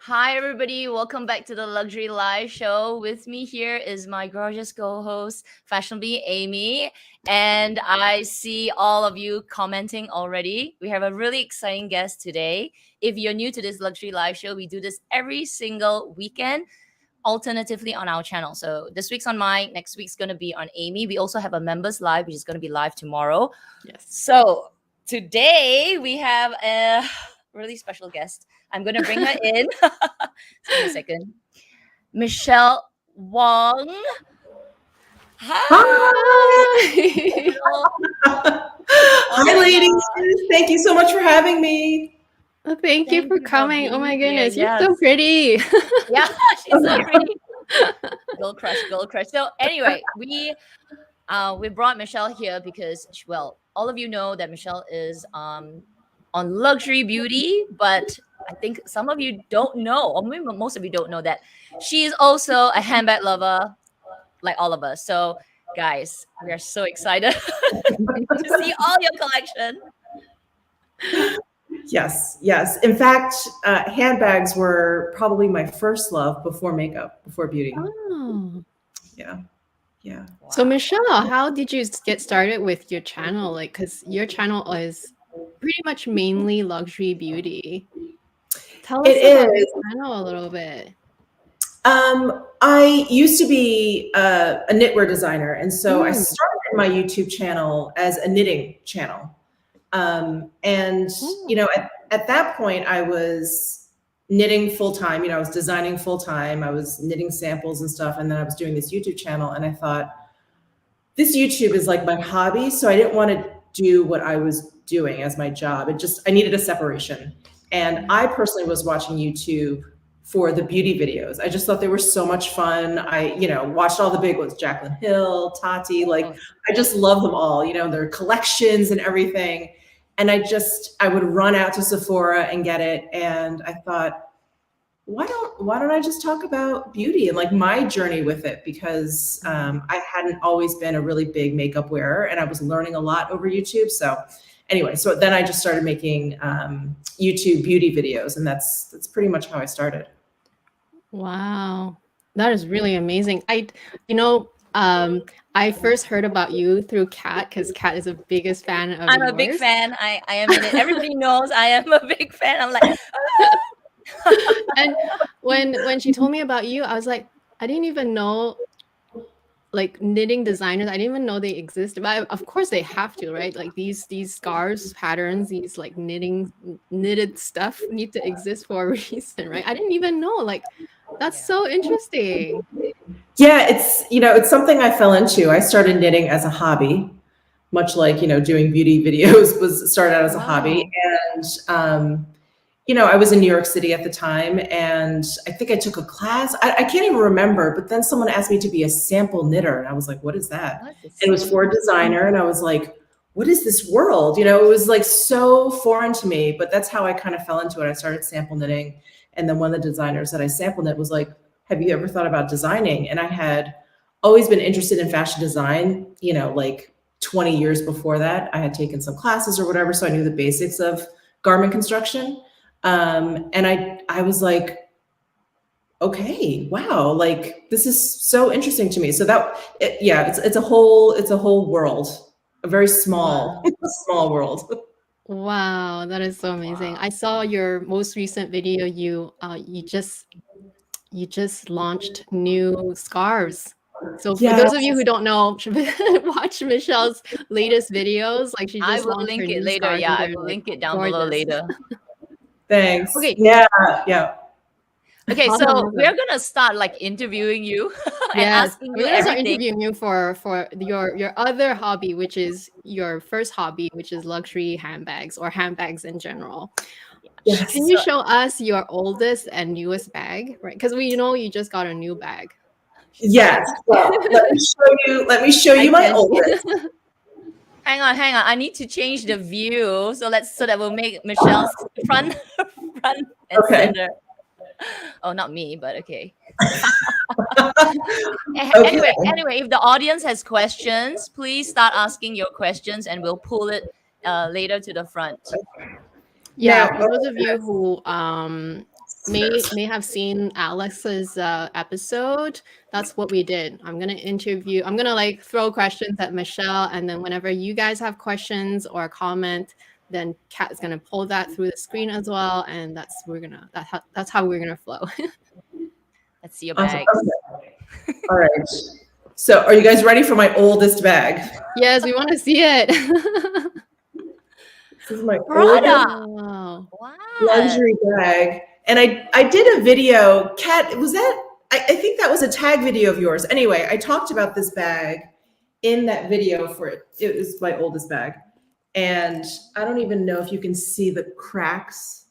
Hi, everybody. Welcome back to the Luxury Live Show. With me here is my gorgeous co host, fashionably Amy. And I see all of you commenting already. We have a really exciting guest today. If you're new to this Luxury Live Show, we do this every single weekend, alternatively on our channel. So this week's on mine, next week's going to be on Amy. We also have a members live, which is going to be live tomorrow. Yes. So today we have a really special guest. I'm going to bring her in. Just give me a second. Michelle Wong. Hi. Hi, ladies. Thank you so much for having me. Oh, thank you for coming. Oh my goodness, here. you're so pretty. Yeah, she's so pretty. Girl crush, girl crush. So anyway, we brought Michelle here because, well, all of you know that Michelle is on luxury beauty, but I think some of you don't know, or maybe most of you don't know that she is also a handbag lover, like all of us. So, guys, we are so excited to see all your collection. Yes. In fact, handbags were probably my first love before makeup, before beauty. Oh. Yeah. Wow. So Michelle, how did you get started with your channel? Like, because your channel is pretty much mainly luxury beauty. Tell us about your channel a little bit. I used to be a knitwear designer, and so I started my YouTube channel as a knitting channel. And you know, at that point, I was knitting full time. You know, I was designing full time. I was knitting samples and stuff, and then I was doing this YouTube channel. And I thought, this YouTube is like my hobby, so I didn't want to do what I was doing as my job. I needed a separation. And I personally was watching YouTube for the beauty videos. I just thought they were so much fun. I, watched all the big ones, Jaclyn Hill, Tati, I just love them all, their collections and everything. And I would run out to Sephora and get it. And I thought, why don't I just talk about beauty and like my journey with it? Because I hadn't always been a really big makeup wearer, and I was learning a lot over YouTube. So anyway, so then I just started making YouTube beauty videos, and that's pretty much how I started. Wow, that is really amazing. I first heard about you through Kat, because Kat is a biggest fan of I'm a big fan. I am in it. Everybody knows I am a big fan. I'm like, and when she told me about you, I was like, I didn't even know, like, knitting designers, I didn't even know they existed. But of course they have to, right? Like these scarves patterns, these like knitted stuff need to exist for a reason, right? I didn't even know. Like, that's so interesting. Yeah, it's something I fell into. I started knitting as a hobby, much like doing beauty videos started out as a hobby. And I was in New York City at the time, and I think I took a class. I can't even remember, but then someone asked me to be a sample knitter, and I was like, what is that? And it was for a designer, and I was like, what is this world? It was like so foreign to me, but that's how I kind of fell into it. I started sample knitting, and then one of the designers that I sample knit was like, have you ever thought about designing? And I had always been interested in fashion design, like 20 years before that. I had taken some classes or whatever, so I knew the basics of garment construction. And I was like, okay, wow, like this is so interesting to me. So it's a whole world, a very small, small world. Wow, that is so amazing. I saw your most recent video. You just launched new scarves. So for those of you who don't know, watch Michelle's latest videos. Like, she just launched her new later. scarves. Yeah, I will link it down below later. Thanks. Okay. Yeah. Okay, so we're gonna start like interviewing you and asking you everything. Interviewing you for your other hobby, which is your first hobby, which is luxury handbags or handbags in general. Yes. Can you show us your oldest and newest bag, right? Because you just got a new bag. Yes. Well, let me show you my oldest. Hang on. I need to change the view so that will make Michelle's front and center. Oh, not me, but okay. Anyway, if the audience has questions, please start asking your questions, and we'll pull it later to the front. Yeah, for those of you who may have seen Alex's episode. That's what we did. I'm gonna like throw questions at Michelle, and then whenever you guys have questions or comment, then Kat is gonna pull that through the screen as well, and that's how we're gonna flow. Let's see your Awesome. bags. Okay. All right. So are you guys ready for my oldest bag? Yes, we want to see it. This is my Prada. oldest Wow. Wow. luxury bag. And I did a video, Kat, was that, I think that was a tag video of yours. Anyway, I talked about this bag in that video for it. It was my oldest bag. And I don't even know if you can see the cracks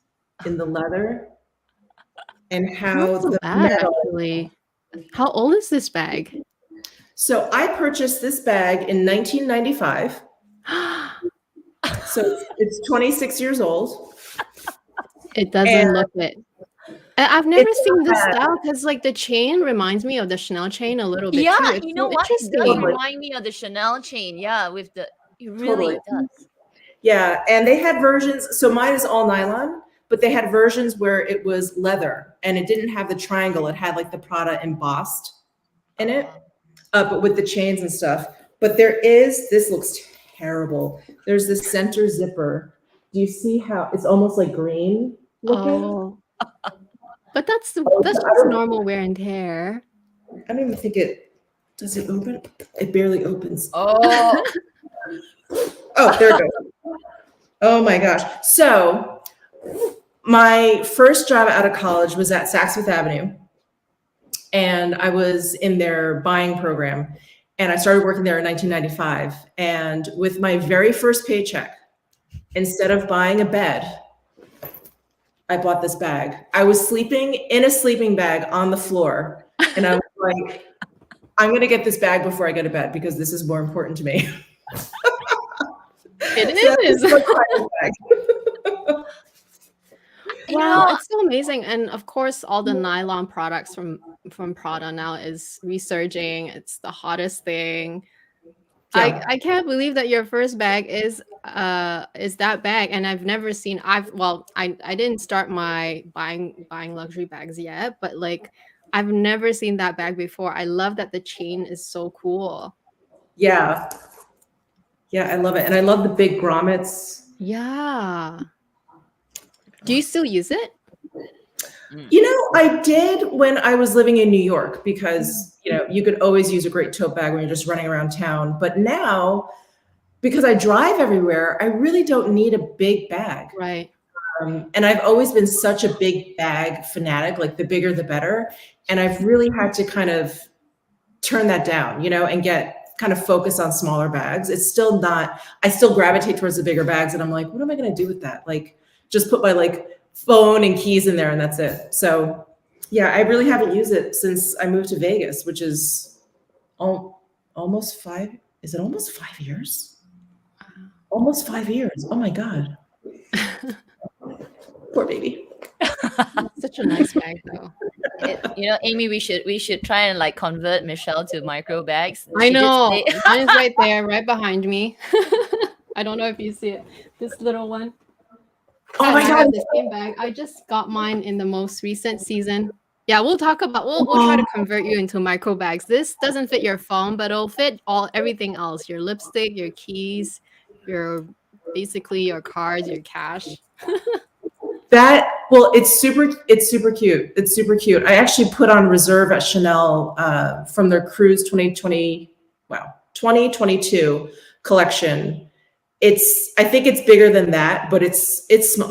in the leather and how Not so the bad, metal. actually. How old is this bag? So I purchased this bag in 1995. So it's 26 years old. It doesn't And look it. I've never it's seen this bad. style because like the chain reminds me of the Chanel chain a little bit Yeah, too. It's you know so what? It does interesting. remind me of the Chanel chain. Yeah, with the it really Totally. does. Yeah, and they had versions. So mine is all nylon, but they had versions where it was leather and it didn't have the triangle. It had like the Prada embossed in it, but with the chains and stuff. But this looks terrible. There's this center zipper. Do you see how it's almost like green looking? Oh, but that's I just don't- normal wear and tear. I don't even think does it open? It barely opens. Oh, Oh, there it goes. Oh my gosh. So my first job out of college was at Saks Fifth Avenue. And I was in their buying program. And I started working there in 1995. And with my very first paycheck, instead of buying a bed, I bought this bag. I was sleeping in a sleeping bag on the floor. And I was like, I'm going to get this bag before I go to bed because this is more important to me. It So is. that's my bag. Wow, it's so amazing. And of course, all the nylon products from Prada now is resurging. It's the hottest thing. Yeah. I can't believe that your first bag is that bag, and I've never seen. I didn't start my buying luxury bags yet, but like I've never seen that bag before. I love that the chain is so cool. Yeah. Yeah, I love it. And I love the big grommets. Yeah. Do you still use it? You know, I did when I was living in New York because, you know, you could always use a great tote bag when you're just running around town. But now, because I drive everywhere, I really don't need a big bag. Right. And I've always been such a big bag fanatic, like the bigger the better. And I've really had to kind of turn that down, you know, and kind of focus on smaller bags. It's still not, I still gravitate towards the bigger bags. And I'm like, what am I going to do with that? Like, just put my like phone and keys in there and that's it. So yeah, I really haven't used it since I moved to Vegas, which is almost 5. Is it almost 5 years? Almost 5 years. Oh my God. Poor baby. Such a nice bag though. You know, Amy, we should try and like convert Michelle to micro bags. I She did know. say- Mine is right there, right behind me. I don't know if you see it. This little one. Oh my I God. have the same bag. I just got mine in the most recent season. Yeah, we'll talk about we'll try to convert you into micro bags. This doesn't fit your phone, but it'll fit everything else. Your lipstick, your keys, basically your cards, your cash. It's super cute. It's super cute. I actually put on reserve at Chanel from their Cruise 2022 collection. I think it's bigger than that, but it's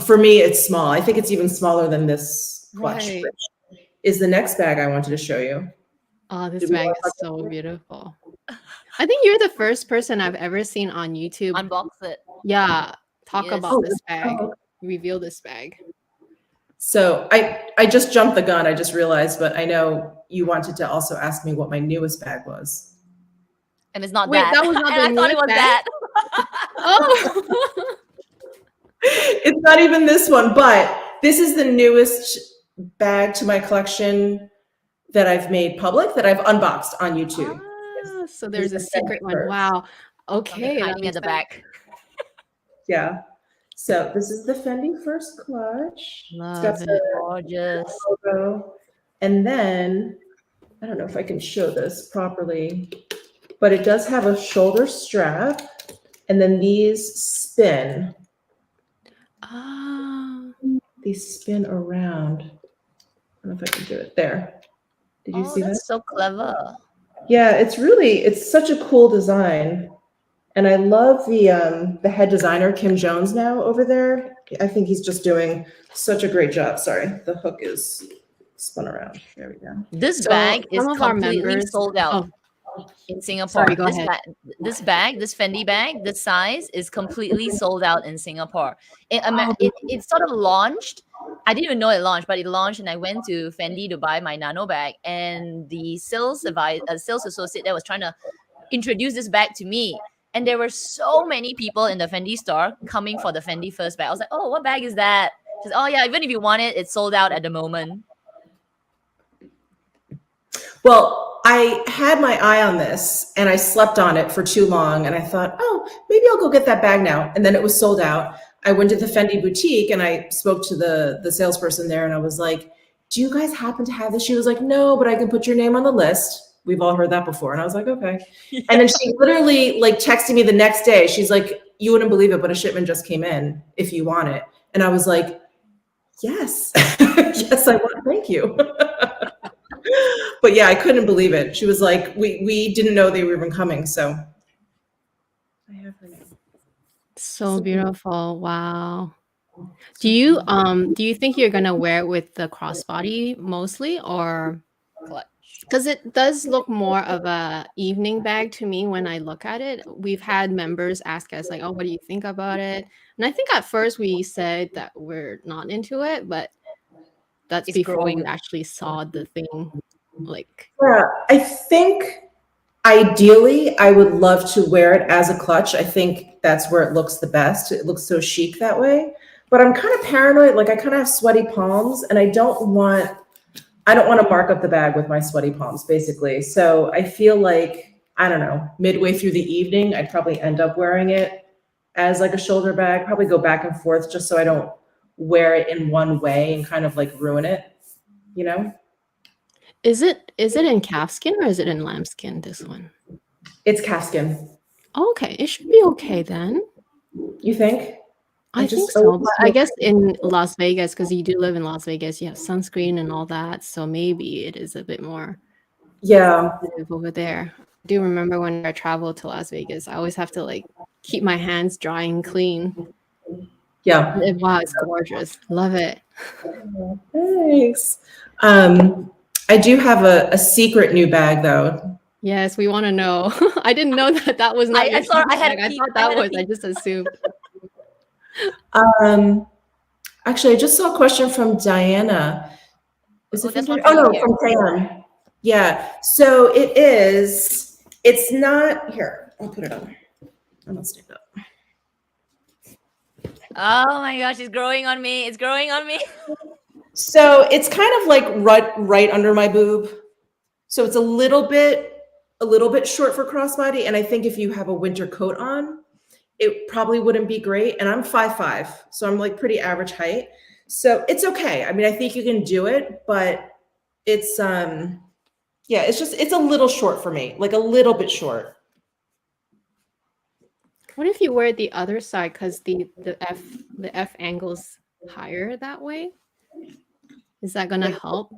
for me, it's small. I think it's even smaller than this clutch, Right. which is the next bag I wanted to show you. Oh, this Did we bag wanna is so beautiful. I think you're the first person I've ever seen on YouTube. unbox it. Yeah, talk Yes. about this bag. Reveal this bag. So I just jumped the gun. I just realized, but I know you wanted to also ask me what my newest bag was. And it's not Wait, that. that was not and the I thought it newest was bag? that. Oh. It's not even this one, but this is the newest bag to my collection that I've made public, that I've unboxed on YouTube. Ah, so there's a This is the secret one. first. Wow. Okay. that Hiding at makes the sense. back. Yeah. So this is the Fendi First Clutch. It's got Love it. the Gorgeous. logo. And then, I don't know if I can show this properly, but it does have a shoulder strap. And then these spin. Ah. These spin around. I don't know if I can do it there. Did you see that? That's so clever. Yeah, it's such a cool design. And I love the head designer, Kim Jones, now over there. I think he's just doing such a great job. Sorry, the hook is spun around. There we go. This So bag is some of our completely members sold out in Singapore. Sorry, go ahead. This Fendi bag, this size is completely sold out in Singapore. It sort of launched. I didn't even know it launched, but it launched, and I went to Fendi to buy my nano bag, and the sales associate that was trying to introduce this bag to me. And there were so many people in the Fendi store coming for the Fendi first bag. I was like, oh, what bag is that? She said, oh yeah, even if you want it, it's sold out at the moment. Well, I had my eye on this and I slept on it for too long. And I thought, oh, maybe I'll go get that bag now. And then it was sold out. I went to the Fendi boutique and I spoke to the salesperson there and I was like, do you guys happen to have this? She was like, no, but I can put your name on the list. We've all heard that before. And I was like, okay. Yeah. And then she literally like texted me the next day. She's like, you wouldn't believe it, but a shipment just came in if you want it. And I was like, yes, yes, I want, thank you. But yeah, I couldn't believe it. She was like, we didn't know they were even coming. So I have her name. So beautiful. Wow. Do you think you're gonna wear it with the crossbody mostly, or because it does look more of a evening bag to me when I look at it? We've had members ask us like, oh, what do you think about it? And I think at first we said that we're not into it, but that's before we actually saw the thing. Like, yeah, I think ideally I would love to wear it as a clutch. I think that's where it looks the best. It looks so chic that way. But I'm kind of paranoid. Like I kind of have sweaty palms and I don't want to mark up the bag with my sweaty palms, basically. So I feel like, I don't know, midway through the evening, I'd probably end up wearing it as like a shoulder bag, probably go back and forth just so I don't wear it in one way and kind of like ruin it, you know? Is it in calfskin or is it in lambskin, this one? It's calfskin. Okay, it should be okay then. You think? I think so, but I guess in Las Vegas, because you do live in Las Vegas, you have sunscreen and all that, so maybe it is a bit more sensitive over there. I do remember when I traveled to Las Vegas, I always have to like keep my hands dry and clean. Yeah. Wow, it's gorgeous. Love it. Thanks. I do have a secret new bag though. Yes, we want to know. I didn't know that was not. I thought that was. I just assumed. Actually, I just saw a question from Diana. Is it from Tam? Yeah. So it is. It's not here. I'll put it on. I'm gonna stand up. Oh my gosh, it's growing on me. It's growing on me. So it's kind of like right under my boob. So it's a little bit short for crossbody. And I think if you have a winter coat on, it probably wouldn't be great. And I'm 5'5", so I'm like pretty average height. So it's okay. I mean, I think you can do it, but it's yeah, it's a little short for me, like a little bit short. What if you wear it the other side because the F angle's higher that way? Is that gonna help?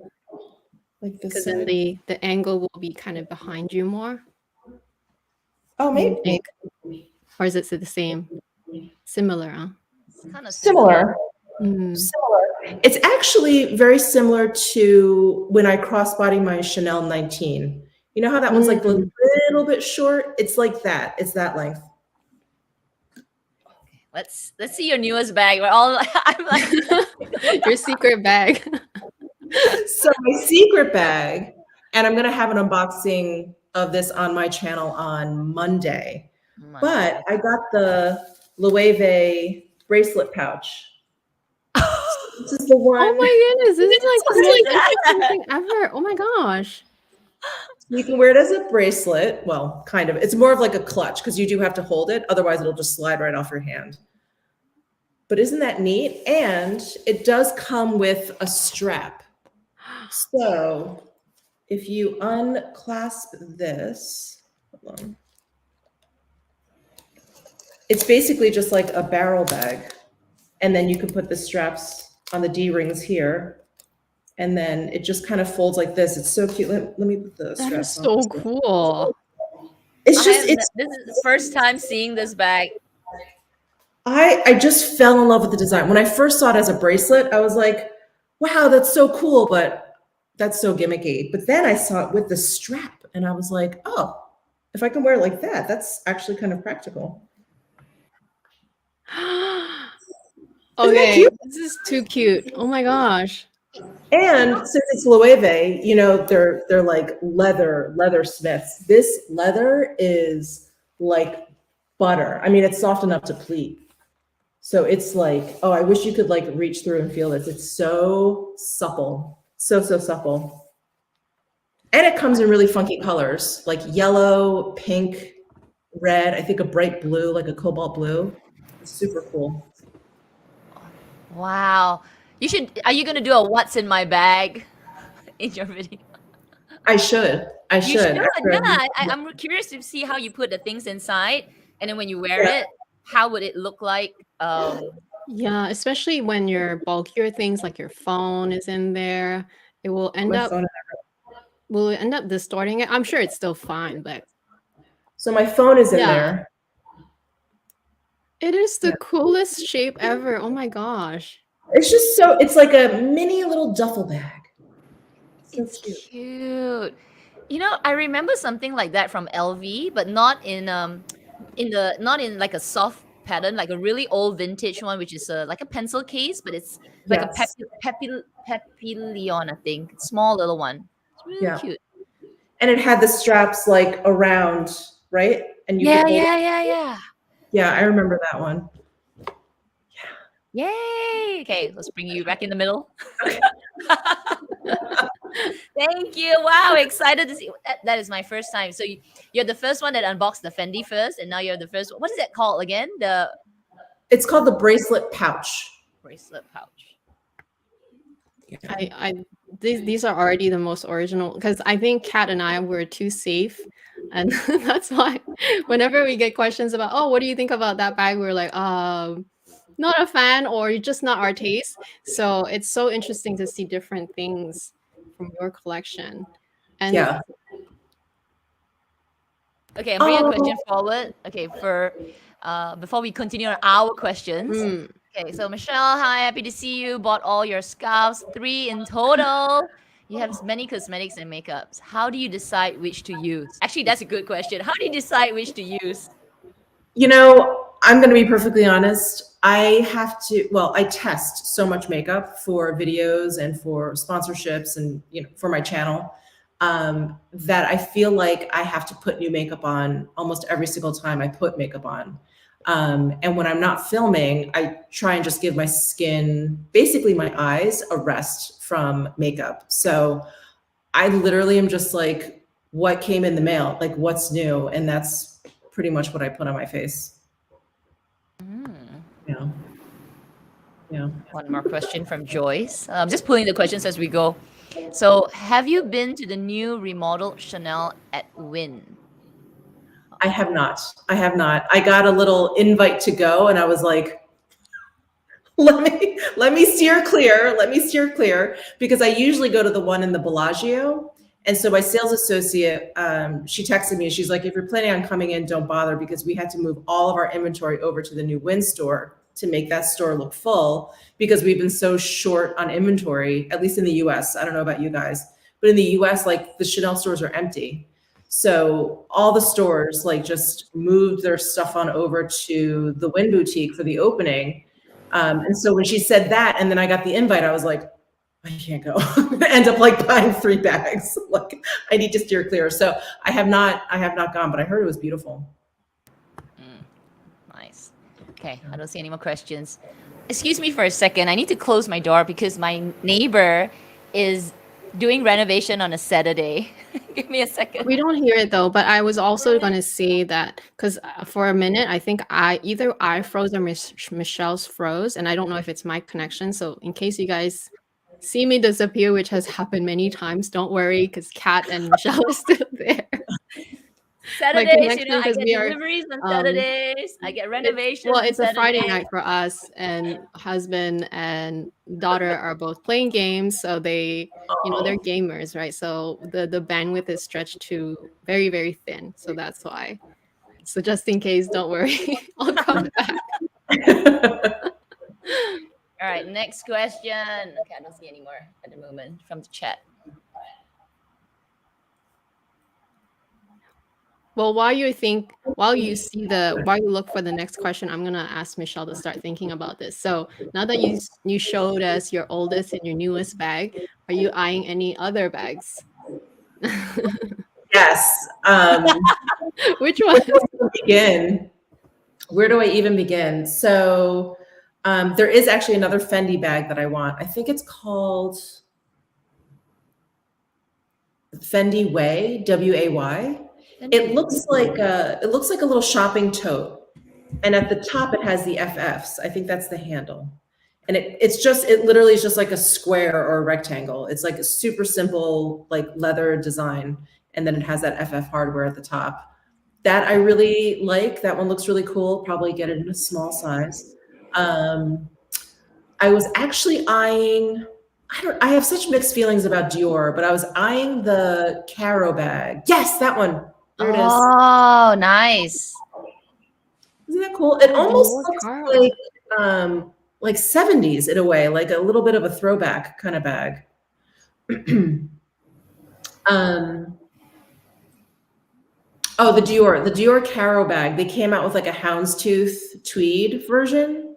Like this? Because then the angle will be kind of behind you more. Oh, maybe. Or is it the same? Similar, huh? It's kind of similar. Similar. It's actually very similar to when I crossbody my Chanel 19. You know how that one's like a little bit short? It's like that. It's that length. Let's see your newest bag. We're all I'm like your secret bag. So my secret bag, and I'm gonna have an unboxing of this on my channel on Monday. But I got the Loewe bracelet pouch. This is the one. Oh my goodness, this is like the most thing ever. Oh my gosh. You can wear it as a bracelet. Well, kind of. It's more of like a clutch because you do have to hold it. Otherwise, it'll just slide right off your hand. But isn't that neat? And it does come with a strap. So if you unclasp this, hold on. It's basically just like a barrel bag. And then you can put the straps on the D-rings here. And then it just kind of folds like this. It's so cute. Let me put the straps on. That is so cool. It's just, this is the first time seeing this bag. I just fell in love with the design. When I first saw it as a bracelet, I was like, wow, that's so cool, but that's so gimmicky. But then I saw it with the strap and I was like, oh, if I can wear it like that, that's actually kind of practical. Okay, this is too cute. Oh my gosh. And since it's Loewe, you know, they're like leather smiths. This leather is like butter. I mean, it's soft enough to pleat. So it's like, oh, I wish you could like reach through and feel this. It's so supple, so supple. And it comes in really funky colors, like yellow, pink, red, I think a bright blue, like a cobalt blue. It's super cool. Wow. Are you going to do a what's in my bag in your video? I should. You should. Yeah. I'm curious to see how you put the things inside. And then when you wear it, how would it look like? Yeah, especially when your bulkier things like your phone is in there, it will end up distorting it. I'm sure it's still fine, but so my phone is in there. It is the coolest shape ever. Oh my gosh. It's just so, it's like a mini little duffel bag. So it's cute. You know, I remember something like that from LV, but not in like a soft pattern, like a really old vintage one, which is like a pencil case, but it's like a papillon, I think. Small little one. It's really cute. And it had the straps like around, right? And you could hold it. Yeah, I remember that one. Yeah. Yay. Okay, let's bring you back in the middle. Thank you. Wow, excited to see. That is my first time. So you're the first one that unboxed the Fendi first, and now you're the first one. What is that called again? It's called the bracelet pouch. Bracelet pouch. These are already the most original because I think Kat and I were too safe. And that's why whenever we get questions about, oh, what do you think about that bag? We're like, not a fan, or just not our taste. So it's so interesting to see different things from your collection. And okay, I'm bringing a question forward. Okay, before we continue on our questions. Okay, so Michelle, hi, happy to see you. Bought all your scarves, 3 in total. You have many cosmetics and makeups. How do you decide which to use? Actually, that's a good question. How do you decide which to use? You know, I'm going to be perfectly honest. I test so much makeup for videos and for sponsorships and, you know, for my channel, that I feel like I have to put new makeup on almost every single time I put makeup on. And when I'm not filming, I try and just give my skin, basically my eyes, a rest from makeup. So I literally am just like, what came in the mail? Like, what's new? And that's pretty much what I put on my face. Yeah. One more question from Joyce. I'm just pulling the questions as we go. So, have you been to the new remodeled Chanel at Wynn? I have not. I got a little invite to go, and I was like, let me steer clear, because I usually go to the one in the Bellagio. And so my sales associate, she texted me, and she's like, if you're planning on coming in, don't bother, because we had to move all of our inventory over to the new Wynn store to make that store look full, because we've been so short on inventory, at least in the US. I don't know about you guys, but in the US, like, the Chanel stores are empty. So all the stores like just moved their stuff on over to the Wynn boutique for the opening. And so when she said that, and then I got the invite, I was like, I can't go. I end up like buying 3 bags. Like, I need to steer clear. So I have not gone, but I heard it was beautiful. Nice. Okay, I don't see any more questions. Excuse me for a second. I need to close my door because my neighbor is doing renovation on a Saturday. Give me a second. We don't hear it though, but I was also going to say that because for a minute, I think either I froze or Michelle's froze, and I don't know if it's my connection. So in case you guys see me disappear, which has happened many times, don't worry because Kat and Michelle are still there. Saturdays, you know, connection, I 'cause get we are, deliveries on Saturdays. I get renovations Well, on it's a Friday Saturdays. night for us, and husband and daughter are both playing games, so they, they're gamers, right? So the bandwidth is stretched to very, very thin. So that's why. So just in case, don't worry, I'll come back. All right, next question. Okay, I don't see any more at the moment from the chat. Well, while you look for the next question, I'm gonna ask Michelle to start thinking about this. So now that you showed us your oldest and your newest bag, are you eyeing any other bags? Yes. Which one? Where do I even begin? So there is actually another Fendi bag that I want. I think it's called Fendi Way, W-A-Y. It looks like a little shopping tote, and at the top it has the FFs. I think that's the handle, and it literally is just like a square or a rectangle. It's like a super simple like leather design, and then it has that FF hardware at the top. That I really like. That one looks really cool. Probably get it in a small size. I was actually eyeing. I have such mixed feelings about Dior, but I was eyeing the Caro bag. Yes, that one. There it is. Oh, nice. Isn't that cool? It almost looks like 70s in a way, like a little bit of a throwback kind of bag. Oh, the Dior Caro bag. They came out with like a houndstooth tweed version.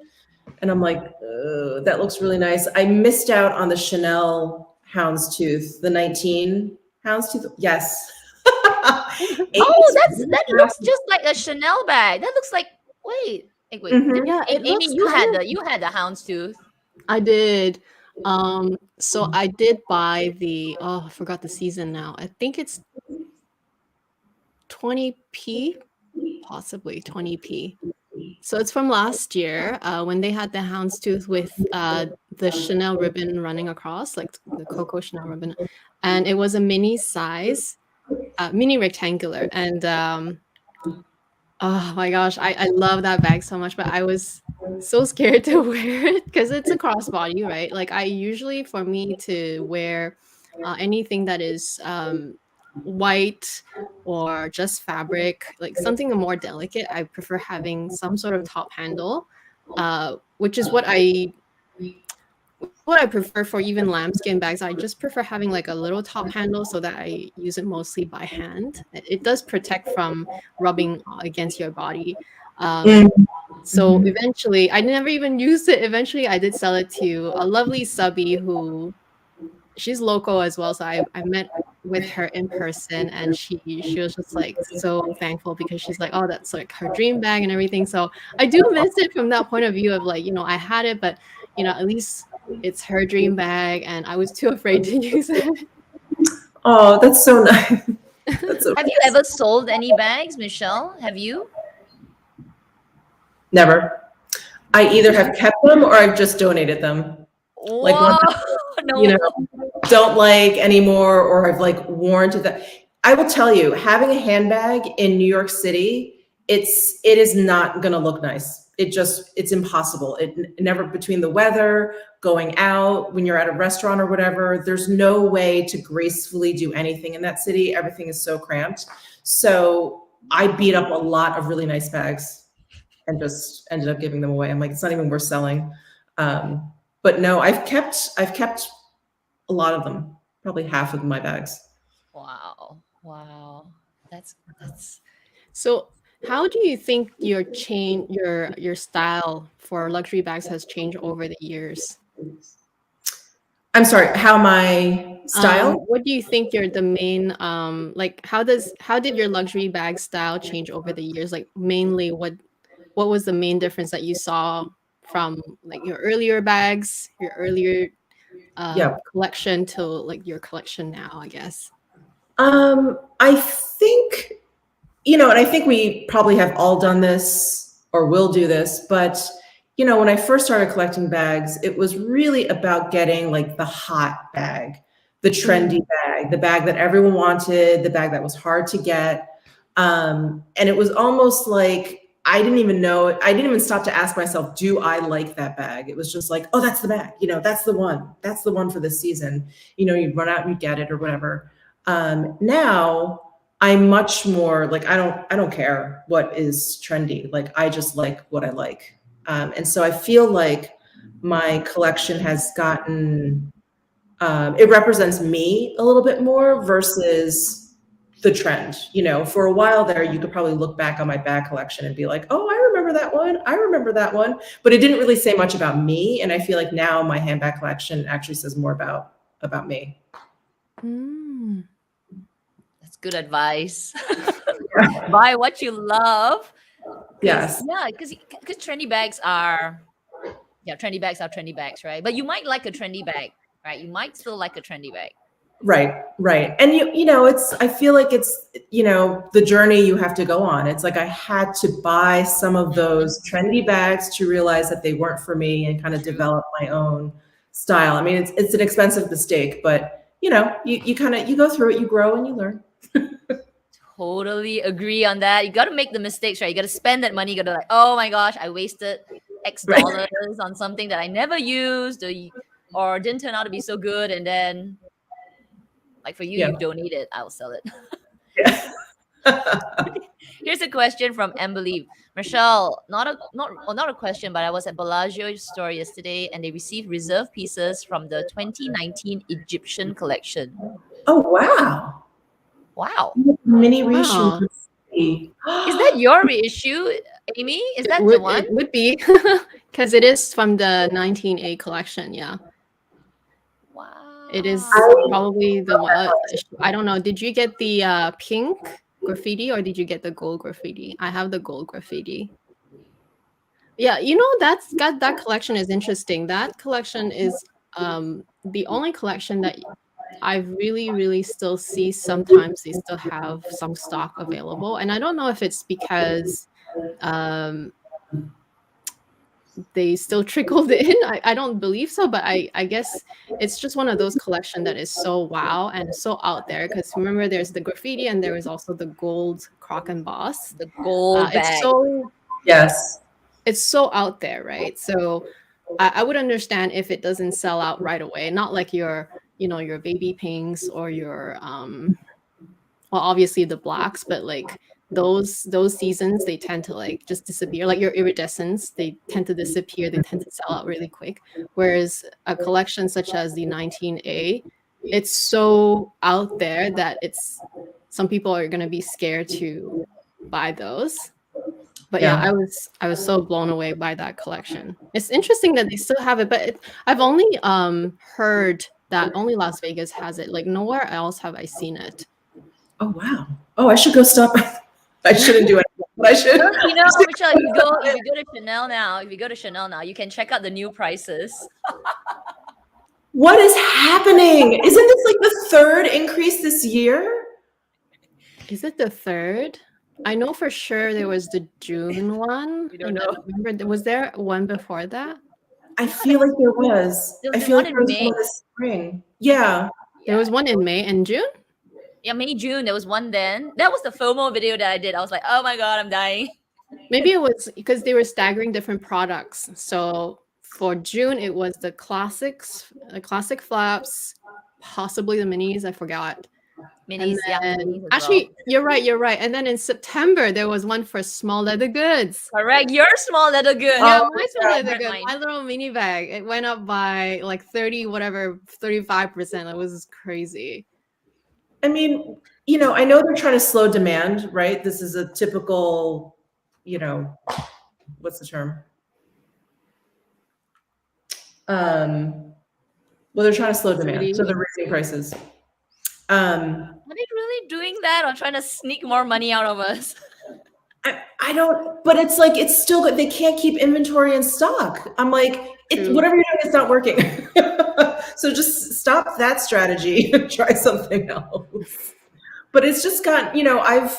And I'm like, that looks really nice. I missed out on the Chanel houndstooth, the 19 houndstooth. Yes. That looks just like a Chanel bag. That looks like wait. Mhm. Yeah, it Amy, looks you had the houndstooth. I did. So I did buy I forgot the season now. I think it's 20p, possibly 20p. So it's from last year when they had the houndstooth with the Chanel ribbon running across, like the Coco Chanel ribbon. And it was a mini size, mini rectangular. And oh my gosh, I love that bag so much, but I was so scared to wear it because it's a crossbody, right? Like for me to wear anything that is white or just fabric, like something more delicate, I prefer having some sort of top handle, which is what I prefer for even lambskin bags. I just prefer having like a little top handle so that I use it mostly by hand. It does protect from rubbing against your body. So eventually, I never even used it. Eventually, I did sell it to a lovely subby who she's local as well. So I met with her in person, and she was just like so thankful because she's like, oh, that's like her dream bag and everything. So I do miss it from that point of view of like, I had it, but at least it's her dream bag, and I was too afraid to use it. Oh, that's so nice. That's so Have you ever sold any bags, Michelle? Have you? Never. I either have kept them or I've just donated them. Like Whoa, no. Don't like anymore, or I've like worn to the. I will tell you, having a handbag in New York City, it is not gonna look nice. It's impossible. It never, between the weather, going out, when you're at a restaurant or whatever, there's no way to gracefully do anything in that city. Everything is so cramped. So I beat up a lot of really nice bags and just ended up giving them away. I'm like, it's not even worth selling. But no, I've kept a lot of them, probably half of my bags. Wow. That's So how do you think your style for luxury bags has changed over the years? I'm sorry, how my style? What do you think the main like how did your luxury bag style change over the years? Like mainly what was the main difference that you saw from like your earlier bags, your earlier collection to like your collection now, I guess? I think, and I think we probably have all done this or will do this, but when I first started collecting bags, it was really about getting like the hot bag, the trendy bag, the bag that everyone wanted, the bag that was hard to get. And it was almost like I didn't even stop to ask myself, do I like that bag? It was just like, oh, that's the bag, that's the one for this season. You'd run out and you get it or whatever. Now I'm much more like, I don't care what is trendy. Like, I just like what I like. And so I feel like my collection has gotten, it represents me a little bit more versus the trend. For a while there, you could probably look back on my bag collection and be like, oh, I remember that one. I remember that one. But it didn't really say much about me. And I feel like now my handbag collection actually says more about me. That's good advice. Buy what you love. Yes. Yeah, because trendy bags are trendy bags, right? But you might like a trendy bag, right? You might still like a trendy bag. Right. And I feel like it's, the journey you have to go on. It's like I had to buy some of those trendy bags to realize that they weren't for me and kind of develop my own style. I mean, it's an expensive mistake, but you go through it, you grow and you learn. Totally agree on that. You got to make the mistakes, right? You got to spend that money. You got to like, oh my gosh, I wasted X dollars on something that I never used or didn't turn out to be so good. And then like for you, you don't need it. I'll sell it. Here's a question from Embelieve. Michelle, not a question, but I was at Bellagio's store yesterday and they received reserve pieces from the 2019 Egyptian collection. Oh, wow. Wow. Mini reissue. Is that your reissue, Amy? Is that the one? It would be because it is from the 19A collection. Yeah. Wow. It is probably the one. I don't know. Did you get the pink graffiti or did you get the gold graffiti? I have the gold graffiti. Yeah, that collection is interesting. That collection is the only collection that I really, really still see sometimes they still have some stock available. And I don't know if it's because they still trickled in. I don't believe so, but I guess it's just one of those collections that is so wow and so out there. Because remember, there's the graffiti and there is also the gold croc and boss. The gold bag. It's so it's so out there, right? So I would understand if it doesn't sell out right away. Not like your baby pinks or your well, obviously the blacks, but like those seasons they tend to like just disappear. Like your iridescents, they tend to disappear. They tend to sell out really quick. Whereas a collection such as the 19A, it's so out there that some people are gonna be scared to buy those. But yeah, I was so blown away by that collection. It's interesting that they still have it, but I've only heard that only Las Vegas has it. Like nowhere else have I seen it. Oh wow! Oh, I should go stop. I shouldn't do it, but I should. Michelle, if you go to Chanel now, you can check out the new prices. What is happening? Isn't this like the third increase this year? Is it the third? I know for sure there was the June one. We don't know. Remember, was there one before that? I feel like there was. I feel like there was one this spring. Yeah. There was one in May and June? Yeah, May, June. There was one then. That was the FOMO video that I did. I was like, oh my God, I'm dying. Maybe it was because they were staggering different products. So for June, it was the classics, classic flaps, possibly the minis. I forgot. Minis, minis actually, well. You're right. And then in September, there was one for small leather goods. Correct. Your small leather good. Yeah, my small leather good. My little mini bag. It went up by like 35%. It was crazy. I mean, I know they're trying to slow demand, right? This is a typical, what's the term? Well, they're trying to slow demand, so they're raising prices. Are they really doing that or trying to sneak more money out of us? I don't, but it's like, it's still good. They can't keep inventory in stock. I'm like, whatever you're doing is not working. So just stop that strategy and try something else. But it's just got, I've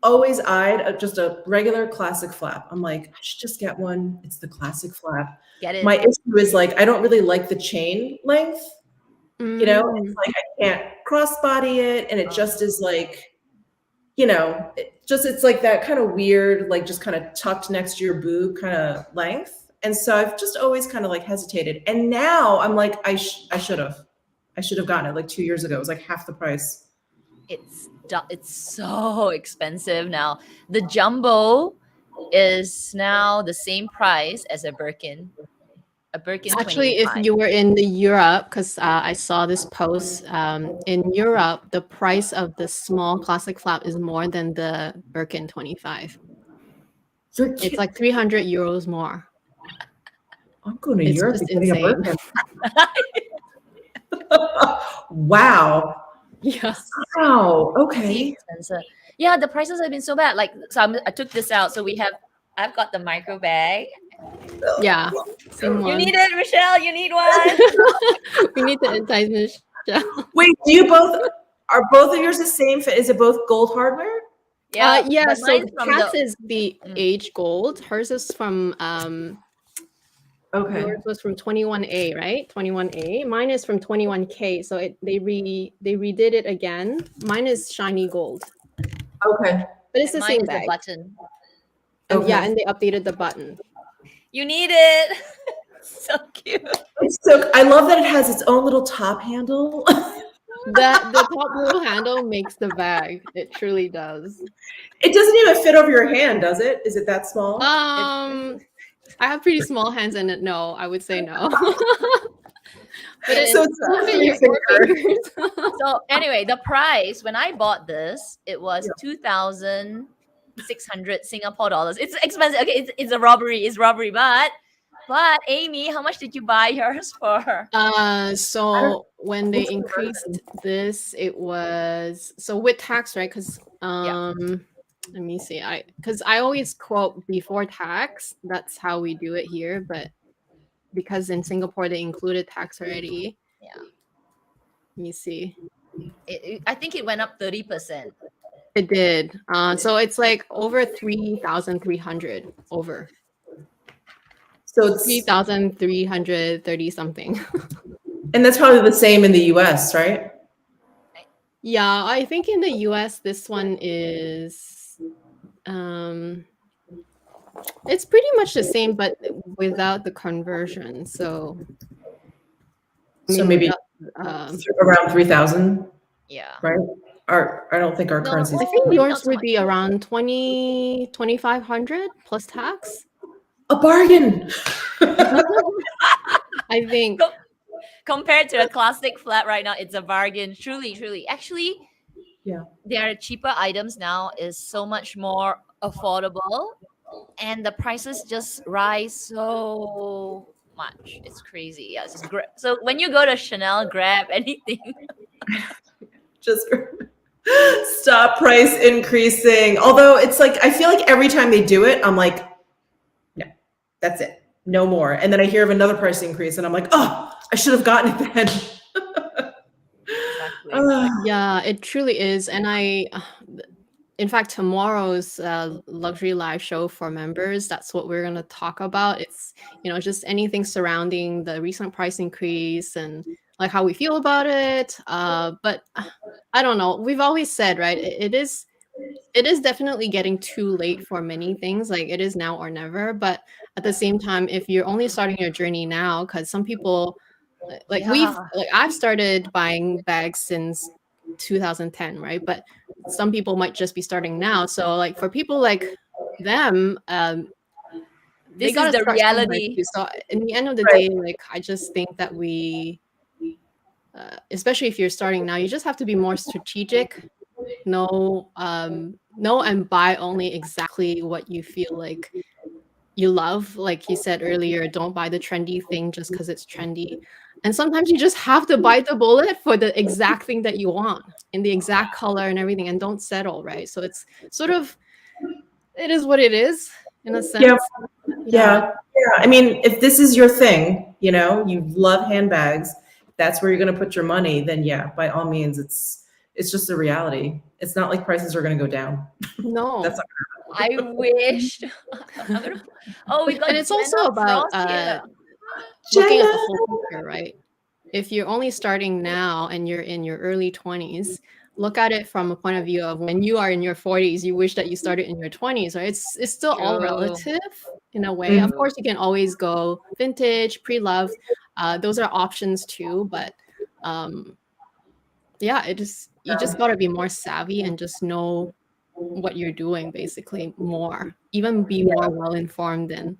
always eyed just a regular classic flap. I'm like, I should just get one. It's the classic flap. Get it? My issue is like, I don't really like the chain length. It's like I can't crossbody it, and it just is like, it's like that kind of weird, like just kind of tucked next to your boob kind of length. And so I've just always kind of like hesitated. And now I'm like, I should have gotten it like 2 years ago. It was like half the price. It's so expensive now. The jumbo is now the same price as a Birkin. A Birkin. Actually, 25. if you were in Europe, because I saw this post, in Europe, the price of the small classic flap is more than the Birkin 25. It's like 300 euros more. I'm going to It's Europe just and getting a insane. Birkin. Wow. Yes. Wow. Okay. Expensive. Yeah, the prices have been so bad. Like, so I took this out. So I've got the micro bag. Yeah. Same You one. need it, Michelle. You need one. We need to entice Michelle. Wait, are both of yours the same? Is it both gold hardware? Yeah. but So mine's from CHATS the- is the age gold. Hers is from Okay. yours was from 21A, right? 21A. Mine is from 21K. So they redid it again. Mine is shiny gold, Okay. but it's and the mine same is the bag. button. And Okay. yeah, and they updated the button. You need it. So cute. I love that it has its own little top handle. The top little handle makes the bag. It truly does. It doesn't even fit over your hand, does it? Is it that small? I have pretty small hands, and no, I would say no. But So it's your fingers. So anyway, the price when I bought this, it was 2,600 Singapore dollars. It's expensive. Okay, it's a robbery. It's robbery, but Amy, how much did you buy yours for? So when they increased this, it was with tax, right? Because let me see. Because I always quote before tax. That's how we do it here, but because in Singapore they included tax already. Yeah. Let me see. I think it went up 30%. It did. So it's like over 3,300 over. So it's 3,330 something. and that's probably the same in the US, right? Yeah, I think in the US this one is it's pretty much the same, but without the conversion. So Maybe around 3,000, Yeah. right? I don't think our currency. I think Maybe not yours so would much. be around 2,500 plus tax. A bargain. I think. Compared to a classic flat right now, it's a bargain. Truly. Actually, Yeah. their cheaper items now is so much more affordable, and the prices just rise so much. It's crazy. Yeah, it's just so when you go to Chanel, grab anything. Just stop price increasing. Although it's like, I feel like every time they do it, I'm like, no, that's it. No more. And then I hear of another price increase and I'm like, oh, I should have gotten it then. Exactly. Yeah, it truly is. And in fact, tomorrow's luxury live show for members, that's what we're going to talk about. It's, just anything surrounding the recent price increase and like how we feel about it. But I don't know. We've always said, right? It is definitely getting too late for many things. Like it is now or never. But at the same time, if you're only starting your journey now, because some people I've started buying bags since 2010, right? But some people might just be starting now. So like for people like them, This is the reality. So in the end of the day, like I just think that we, especially if you're starting now, you just have to be more strategic. Know and buy only exactly what you feel like you love. Like you said earlier, don't buy the trendy thing just because it's trendy. And sometimes you just have to bite the bullet for the exact thing that you want in the exact color and everything, and don't settle, right? So it's sort of, it is what it is. in a sense. Yeah. I mean, if this is your thing, you know, you love handbags, that's where you're going to put your money, then yeah, by all means, it's just a reality. It's not like prices are going to go down. No. That's not I wish. I'm gonna. Oh, we got. And it's also Jenna about Frost here. looking at the Jenna! whole picture, right? If you're only starting now and you're in your early 20s, look at it from a point of view of when you are in your 40s, you wish that you started in your 20s, right? It's still all True. relative in a way. Of course, you can always go vintage, pre-loved. Those are options too, but yeah, you just got to be more savvy and just know what you're doing basically more, even be more well-informed than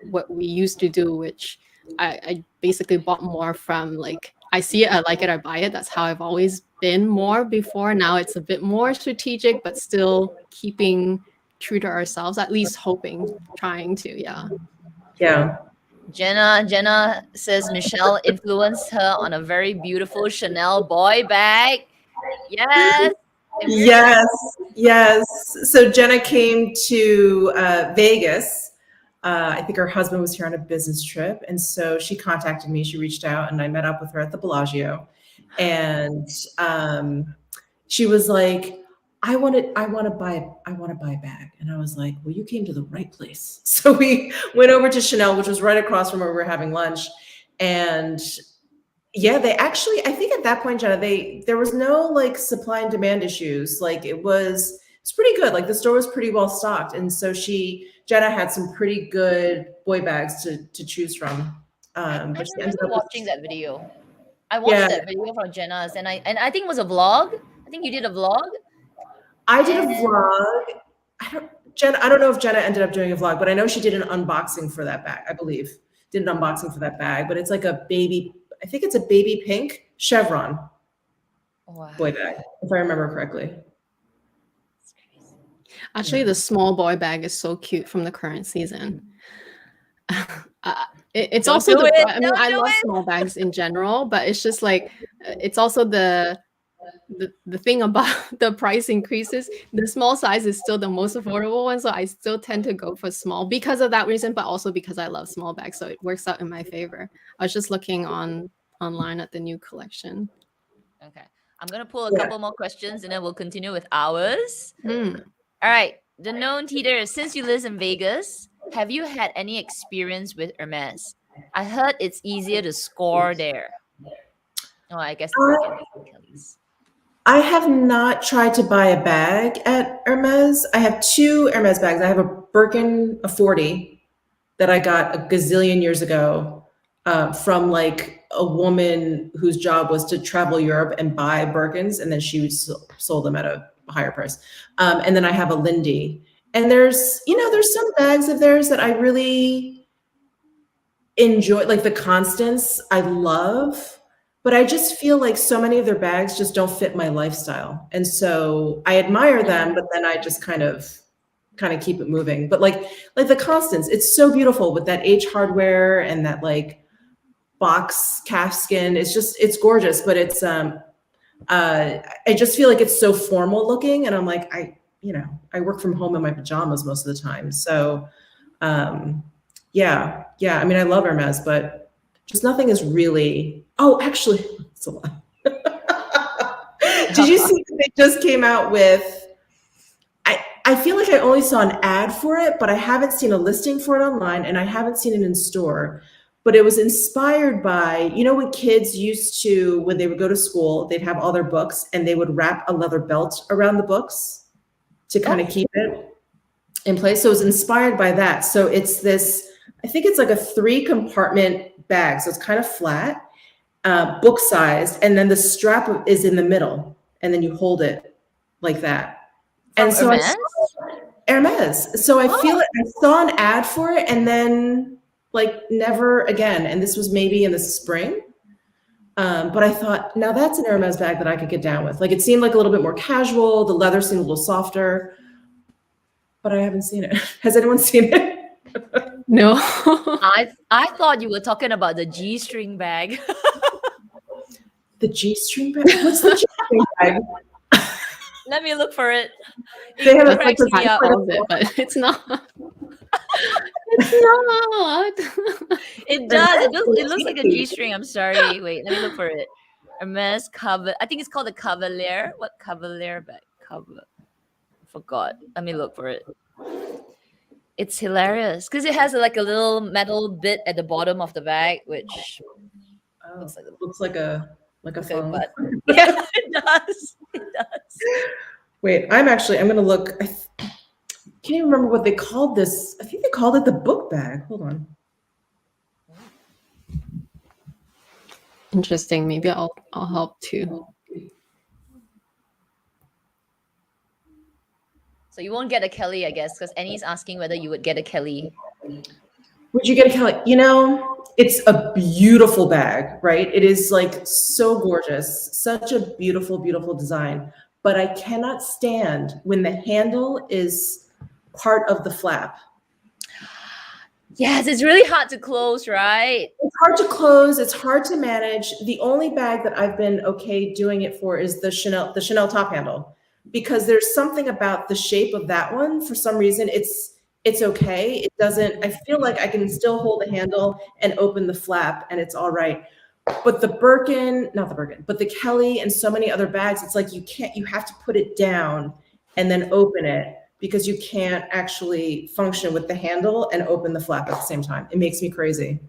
what we used to do, which I basically bought more from like, I see it, I like it, I buy it. That's how I've always been more before. Now it's a bit more strategic, but still keeping true to ourselves, at least trying to, Yeah. Jenna says Michelle influenced her on a very beautiful Chanel boy bag. Yes. Yes. So Jenna came to Vegas. I think her husband was here on a business trip. And so she contacted me. She reached out and I met up with her at the Bellagio. And she was like, I want to buy a bag. And I was like, well, you came to the right place. So we went over to Chanel, which was right across from where we were having lunch. And yeah, they actually, I think at that point, Jenna, there was no like supply and demand issues. Like it's pretty good. Like the store was pretty well stocked. And so Jenna had some pretty good boy bags to choose from. I But she remember ended up watching that video. I watched that video from Jenna's, and I think it was a vlog. I think you did a vlog. I did a vlog. I don't know if Jenna ended up doing a vlog, but I know she did an unboxing for that bag, I believe. Did an unboxing for that bag, but it's like I think it's a baby pink chevron boy bag, if I remember correctly. Actually, the small boy bag is so cute from the current season. It's Don't also do it, I mean, don't I do love it. small bags in general, but it's just like it's also the thing about the price increases. The small size is still the most affordable one, so I still tend to go for small because of that reason, but also because I love small bags, so it works out in my favor. I was just looking online at the new collection. Okay, I'm gonna pull a couple more questions, and then we'll continue with ours. Mm. All right, the known teeter. Since you live in Vegas, have you had any experience with Hermes? I heard it's easier to score there. Oh, I guess Kelly's. I have not tried to buy a bag at Hermes. I have two Hermes bags. I have a Birkin, a 40 that I got a gazillion years ago from like a woman whose job was to travel Europe and buy Birkins, and then she sold them at a higher price. And then I have a Lindy. And there's some bags of theirs that I really enjoy, like the Constance, I love. But I just feel like so many of their bags just don't fit my lifestyle. And so I admire them, but then I just kind of keep it moving. But like the Constance, it's so beautiful with that H hardware and that like box calfskin. It's gorgeous, but it's I just feel like it's so formal looking. And I'm like, I work from home in my pajamas most of the time. So yeah. I mean, I love Hermes, but just nothing is really. Oh, actually, it's a lot. Did you see that they just came out with? I feel like I only saw an ad for it, but I haven't seen a listing for it online, and I haven't seen it in store. But it was inspired by, when kids used to, when they would go to school, they'd have all their books, and they would wrap a leather belt around the books to kind of keep it in place. So it was inspired by that. So it's this, I think it's like a 3-compartment bag. So it's kind of flat. Book sized, and then the strap is in the middle, and then you hold it like that. And so Hermes. So I feel like I saw an ad for it, and then like never again. And this was maybe in the spring. But I thought, now that's an Hermes bag that I could get down with. Like it seemed like a little bit more casual. The leather seemed a little softer, but I haven't seen it. Has anyone seen it? No. I thought you were talking about the G-string bag. The G-string bag? What's the G-string bag? Let me look for it. They have cracks me up. But it's not. It's not. It does. It looks like a G-string. I'm sorry. Wait, let me look for it. Hermes cover. I think it's called a Cavalier. What Cavalier bag? Cover. Forgot. Let me look for it. It's hilarious because it has like a little metal bit at the bottom of the bag, which looks like a phone. butt. Yeah, it does. It does. Wait, I'm gonna look. I can't even remember what they called this. I think they called it the book bag. Hold on. Interesting. Maybe I'll help too. So you won't get a Kelly, I guess, because Annie's asking whether you would get a Kelly. Would you get a Kelly? You know, it's a beautiful bag, right? It is like so gorgeous, such a beautiful, beautiful design. But I cannot stand when the handle is part of the flap. Yes, it's really hard to close, right? It's hard to close. It's hard to manage. The only bag that I've been okay doing it for is the Chanel top handle, because there's something about the shape of that one. For some reason, it's okay. It doesn't. I feel like I can still hold the handle and open the flap, and it's all right. But the Birkin, not the Birkin, but the Kelly and so many other bags, it's like you can't. You have to put it down and then open it, because you can't actually function with the handle and open the flap at the same time. It makes me crazy.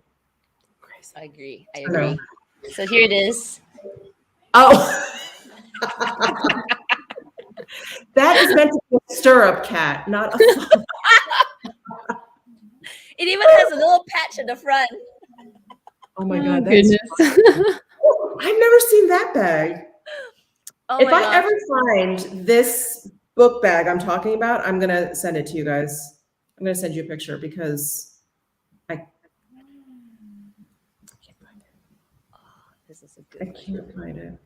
I agree. I agree. So here it is. Oh. That is meant to be a stirrup cat, not a flap. It even has a little patch at the front. Oh my God. Goodness. I've never seen that bag. Oh if my I gosh. ever find this book bag I'm talking about, I'm going to send it to you guys. I'm going to send you a picture because I can't find it. Oh, this is a good I can't find it.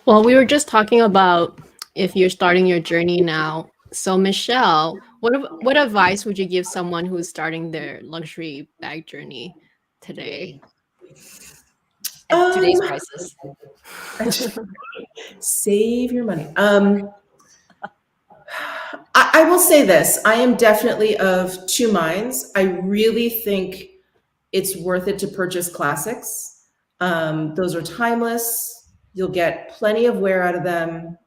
Well, we were just talking about if you're starting your journey now. So Michelle, what advice would you give someone who's starting their luxury bag journey today? At today's prices. Save your money. I will say this. I am definitely of two minds. I really think it's worth it to purchase classics. Those are timeless. You'll get plenty of wear out of them.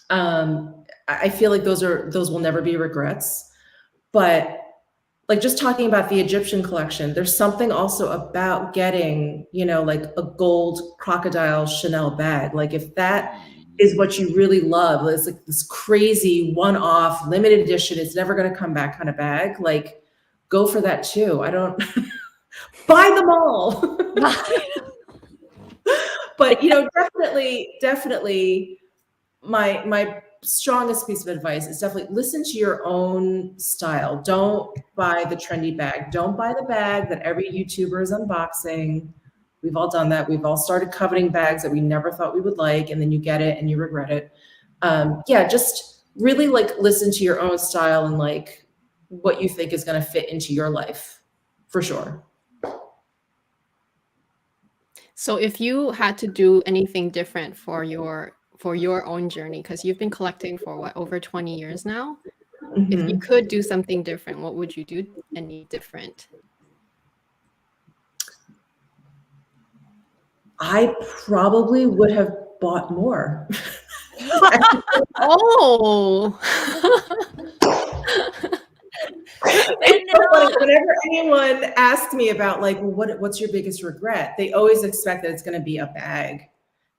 I feel like those will never be regrets. But like just talking about the Egyptian collection, there's something also about getting, like a gold crocodile Chanel bag. Like if that is what you really love, it's like this crazy one-off limited edition, it's never going to come back kind of bag. Like go for that too. I don't buy them all. But definitely my strongest piece of advice is definitely listen to your own style. Don't buy the trendy bag. Don't buy the bag that every YouTuber is unboxing. We've all done that. We've all started coveting bags that we never thought we would like, and then you get it and you regret it. Just really like listen to your own style and like what you think is going to fit into your life, for sure. So if you had to do anything different for your own journey, because you've been collecting for what, over 20 years now? Mm-hmm. If you could do something different, what would you do any different? I probably would have bought more. Oh. It's so funny. Whenever anyone asks me about like, what's your biggest regret? They always expect that it's going to be a bag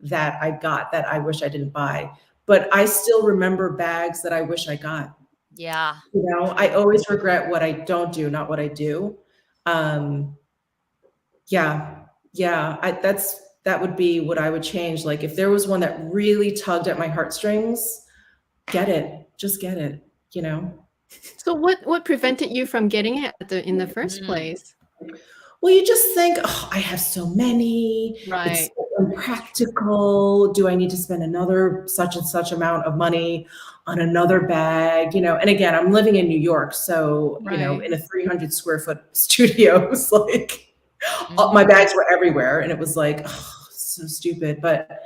that I got that I wish I didn't buy. But I still remember bags that I wish I got. Yeah. I always regret what I don't do, not what I do. That would be what I would change. Like if there was one that really tugged at my heartstrings, get it. Just get it, So what prevented you from getting it in the first place? Well, you just think, oh, I have so many. Right. It's so impractical. Do I need to spend another such and such amount of money on another bag? And again, I'm living in New York. So, right. In a 300 square foot studio, it was like, my bags were everywhere. And it was like, oh, so stupid. But,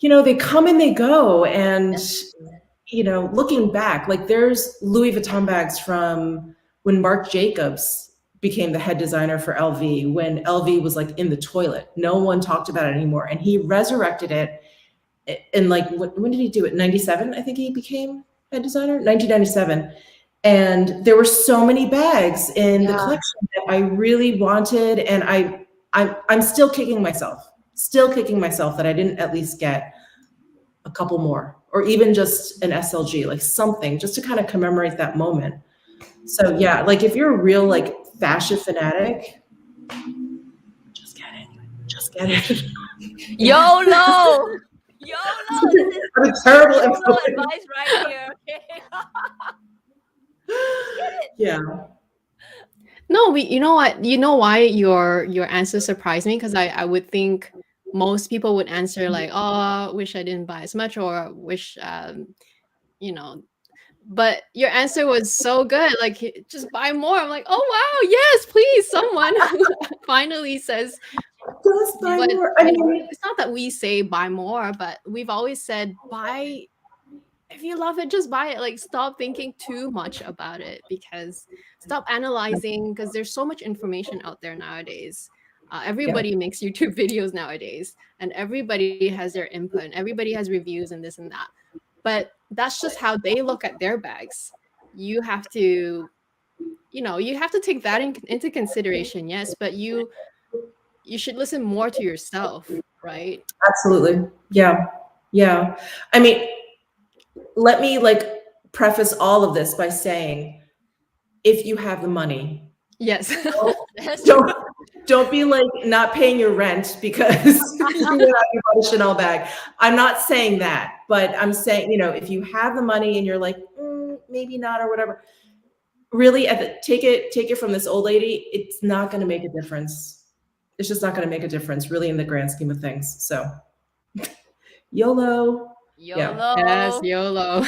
they come and they go. And, you know, looking back, like there's Louis Vuitton bags from when Marc Jacobs became the head designer for LV, when LV was like in the toilet. No one talked about it anymore. And he resurrected it in like, when did he do it? 97, I think he became head designer, 1997. And there were so many bags in the collection that I really wanted. And I'm still kicking myself that I didn't at least get a couple more, or even just an SLG, like something just to kind of commemorate that moment. So yeah, like if you're a real like fashion fanatic, just get it. Just get it. YOLO! YOLO! This is I'm a terrible YOLO advice right here. Okay. Yeah. No, you know what? You know why your answer surprised me? Because I would think most people would answer like, oh, wish I didn't buy as much, or wish you know. But your answer was so good. Like, just buy more. I'm like, oh wow, yes, please, someone finally says Just buy but, more. I you know, mean, it's not that we say buy more, but we've always said buy. If you love it, just buy it. Like, stop thinking too much about it, because stop analyzing, because there's so much information out there nowadays. Everybody makes YouTube videos nowadays, and everybody has their input, and everybody has reviews and this and that. But that's just how they look at their bags. You have to, you know, you have to take that into consideration, yes, but you should listen more to yourself, right? absolutely. Yeah. Yeah. I mean, let me like preface all of this by saying, if you have the money, Yes. don't be like not paying your rent because you bought a Chanel bag. I'm not saying that, but I'm saying, you know, if you have the money and you're like, maybe not, or whatever, really take it from this old lady. It's not going to make a difference. It's just not going to make a difference really in the grand scheme of things. So YOLO. YOLO. Yes, YOLO.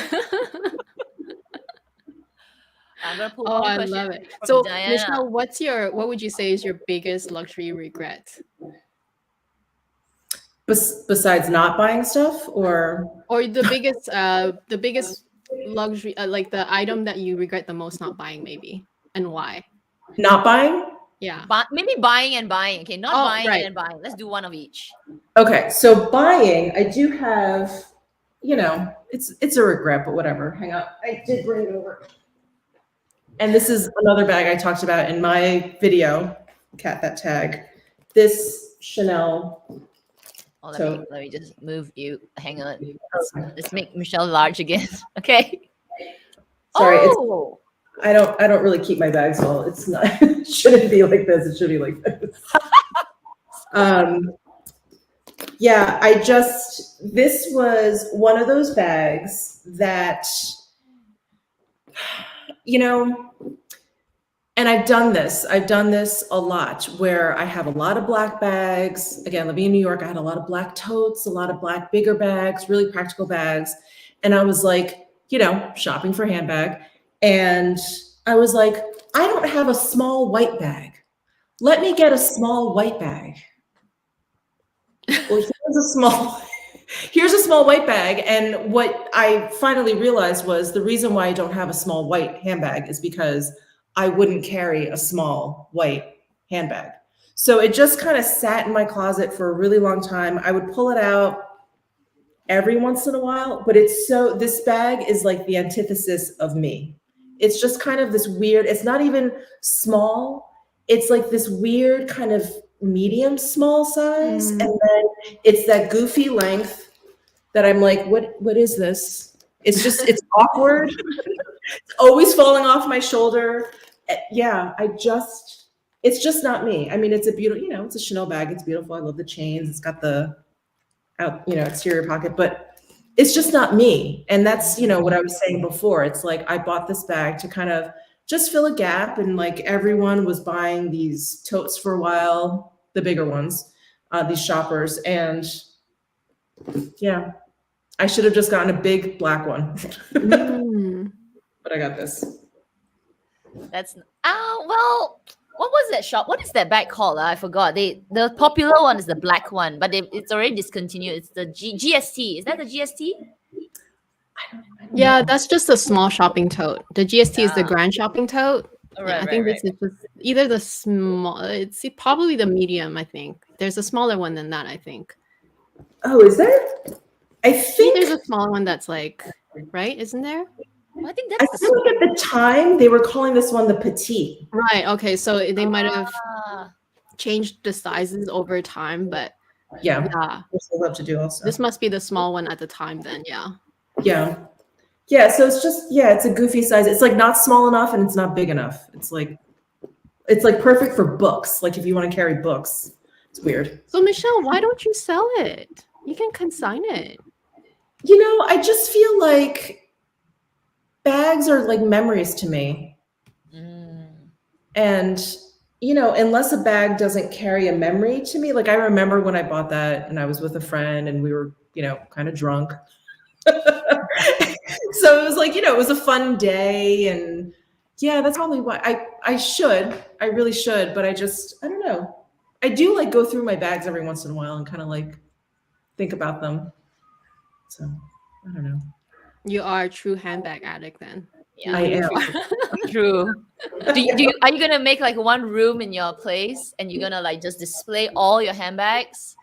I'm gonna pull Oh, one I question love it. from So, Diana. Michelle, what would you say is your biggest luxury regret? Besides not buying stuff, or the biggest luxury, like the item that you regret the most not buying, maybe, and why? not buying? Yeah. Maybe buying and buying. Okay, not buying right. and buying. Let's do one of each. Okay, so buying, I do have, you know, it's a regret, but whatever. Hang on, I did bring it over. And this is another bag I talked about in my video, Cat That Tag. This Chanel. Oh, let me just move you. Hang on. Let's make Michelle large again. Okay. Sorry, oh! I don't really keep my bags well. It's not. It shouldn't be like this. It should be like this. Yeah, this was one of those bags that, you know, and I've done this a lot, where I have a lot of black bags. Again, living in New York, I had a lot of black totes, a lot of black bigger bags, really practical bags. And I was like, you know, shopping for a handbag. And I was like, I don't have a small white bag. Let me get a small white bag. Well, here's a small white bag. And what I finally realized was the reason why I don't have a small white handbag is because I wouldn't carry a small white handbag. So it just kind of sat in my closet for a really long time. I would pull it out every once in a while, but this bag is like the antithesis of me. It's just kind of this weird, it's not even small. It's like this weird kind of medium small size. And then it's that goofy length that I'm like, what is this? It's just, it's awkward. It's always falling off my shoulder. Yeah, it's just not me. I mean, it's a beautiful, you know, it's a Chanel bag. It's beautiful. I love the chains. It's got the exterior pocket, but it's just not me. And that's, you know, what I was saying before. It's like, I bought this bag to kind of just fill a gap. And like everyone was buying these totes for a while, the bigger ones, these shoppers. And yeah, I should have just gotten a big black one. But I got this. That's well, what was that shop? What is that bag called? I forgot. The popular one is the black one, but it's already discontinued. It's the GST. Is that the GST? Yeah, that's just a small shopping tote. The GST is the Ah. grand shopping tote. Right, Yeah, I right, think right. this is just either the small. It's probably the medium. I think there's a smaller one than that. I think. Oh, is there? I See, there's think a smaller one that's like, right? Isn't there? Well, I think I that's the feel like at the time they were calling this one the petite. Right. Okay. So they might have Ah, changed the sizes over time, but Yeah, yeah, which I love to do also. this must be the small one at the time. Then, yeah. Yeah. Yeah, so it's just, yeah, it's a goofy size. It's like not small enough and it's not big enough. It's like perfect for books. Like if you want to carry books. It's weird. So Michelle, why don't you sell it? You can consign it. You know, I just feel like bags are like memories to me. mm. And, you know, unless a bag doesn't carry a memory to me, like I remember when I bought that and I was with a friend and we were, you know, kind of drunk. So it was like, you know, it was a fun day. And yeah, that's probably why I really should, but I don't know. I do like go through my bags every once in a while and kind of like think about them. So I don't know. You are a true handbag addict then. Yeah. I am. True. Are you gonna make like one room in your place and you're gonna like just display all your handbags?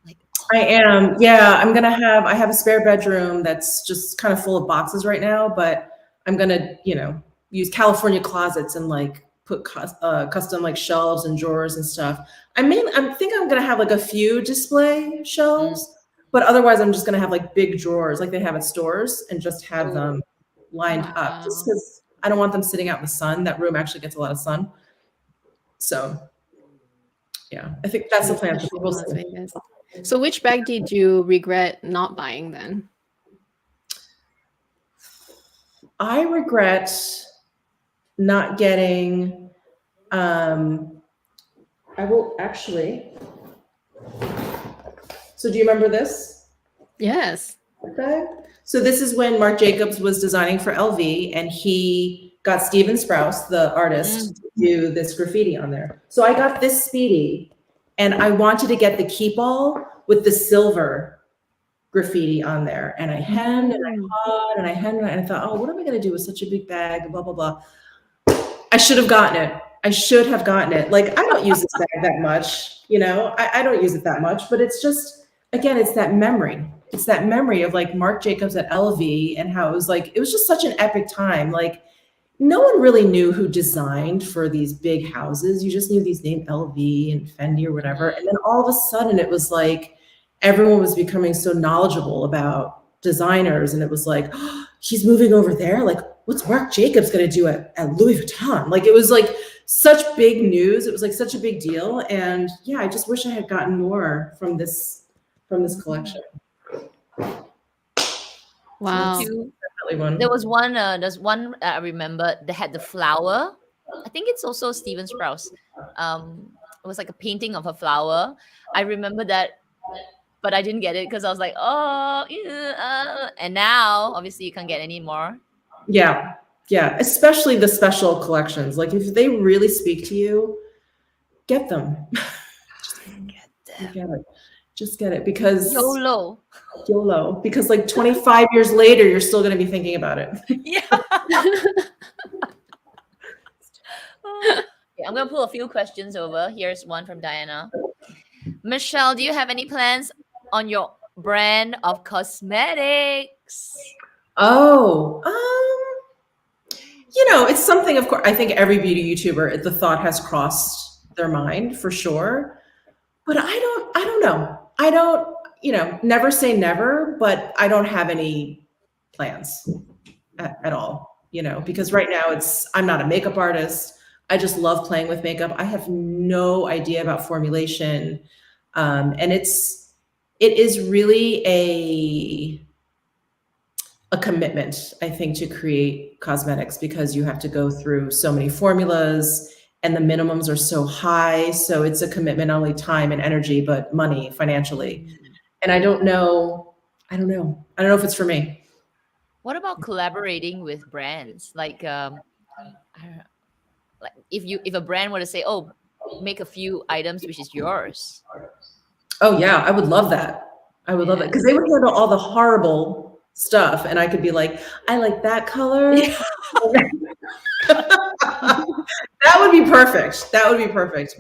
Like I am. Yeah, I have a spare bedroom that's just kind of full of boxes right now, but I'm gonna, you know, use California closets and like put custom like shelves and drawers and stuff. I think I'm gonna have like a few display shelves, but otherwise I'm just gonna have like big drawers like they have at stores and just have them lined up just because I don't want them sitting out in the sun. That room actually gets a lot of sun. So yeah, I think that's the plan. Especially in Las Vegas. So which bag did you regret not buying then? I regret not getting, I will actually, so do you remember this Yes. bag? So this is when Marc Jacobs was designing for LV and he got Steven Sprouse, the artist, to do this graffiti on there. So I got this Speedy and I wanted to get the keep all with the silver graffiti on there. And I hemmed and I hawed and I hemmed and I thought, oh, what am I going to do with such a big bag? Blah, blah, blah. I should have gotten it. I should have gotten it. Like, I don't use this bag that much, you know, I don't use it that much, but it's just, again, it's that memory. It's that memory of like Marc Jacobs at LV and how it was just such an epic time. Like, no one really knew who designed for these big houses. You just knew these named LV and Fendi or whatever. And then all of a sudden it was like, everyone was becoming so knowledgeable about designers. And it was like, oh, he's moving over there. Like, what's Marc Jacobs going to do at Louis Vuitton? Like, it was like such big news. It was like such a big deal. And yeah, I just wish I had gotten more from this collection. Wow. There was one. There's one I remember that had the flower. I think it's also Steven Sprouse. It was like a painting of a flower. I remember that, but I didn't get it because I was like, oh, yeah. And now obviously you can't get any more. Yeah, yeah, especially the special collections. Like if they really speak to you, get them. Just get it because YOLO. Because like 25 years later, you're still going to be thinking about it. Yeah. Okay, I'm going to pull a few questions over. Here's one from Diana. Michelle, do you have any plans on your brand of cosmetics? Oh, you know, it's something, of course, I think every beauty YouTuber, the thought has crossed their mind for sure. But I don't know. I don't, you know, never say never, but I don't have any plans at all, you know, because right now I'm not a makeup artist. I just love playing with makeup. I have no idea about formulation. And it is really a commitment, I think, to create cosmetics because you have to go through so many formulas and the minimums are so high. So it's a commitment, not only time and energy, but money financially. And I don't know if it's for me. What about collaborating with brands? Like, like if a brand were to say, oh, make a few items, which is yours. Oh yeah, I would love that. I would love that because they would handle all the horrible stuff, and I could be like, I like that color. That would be perfect. That would be perfect.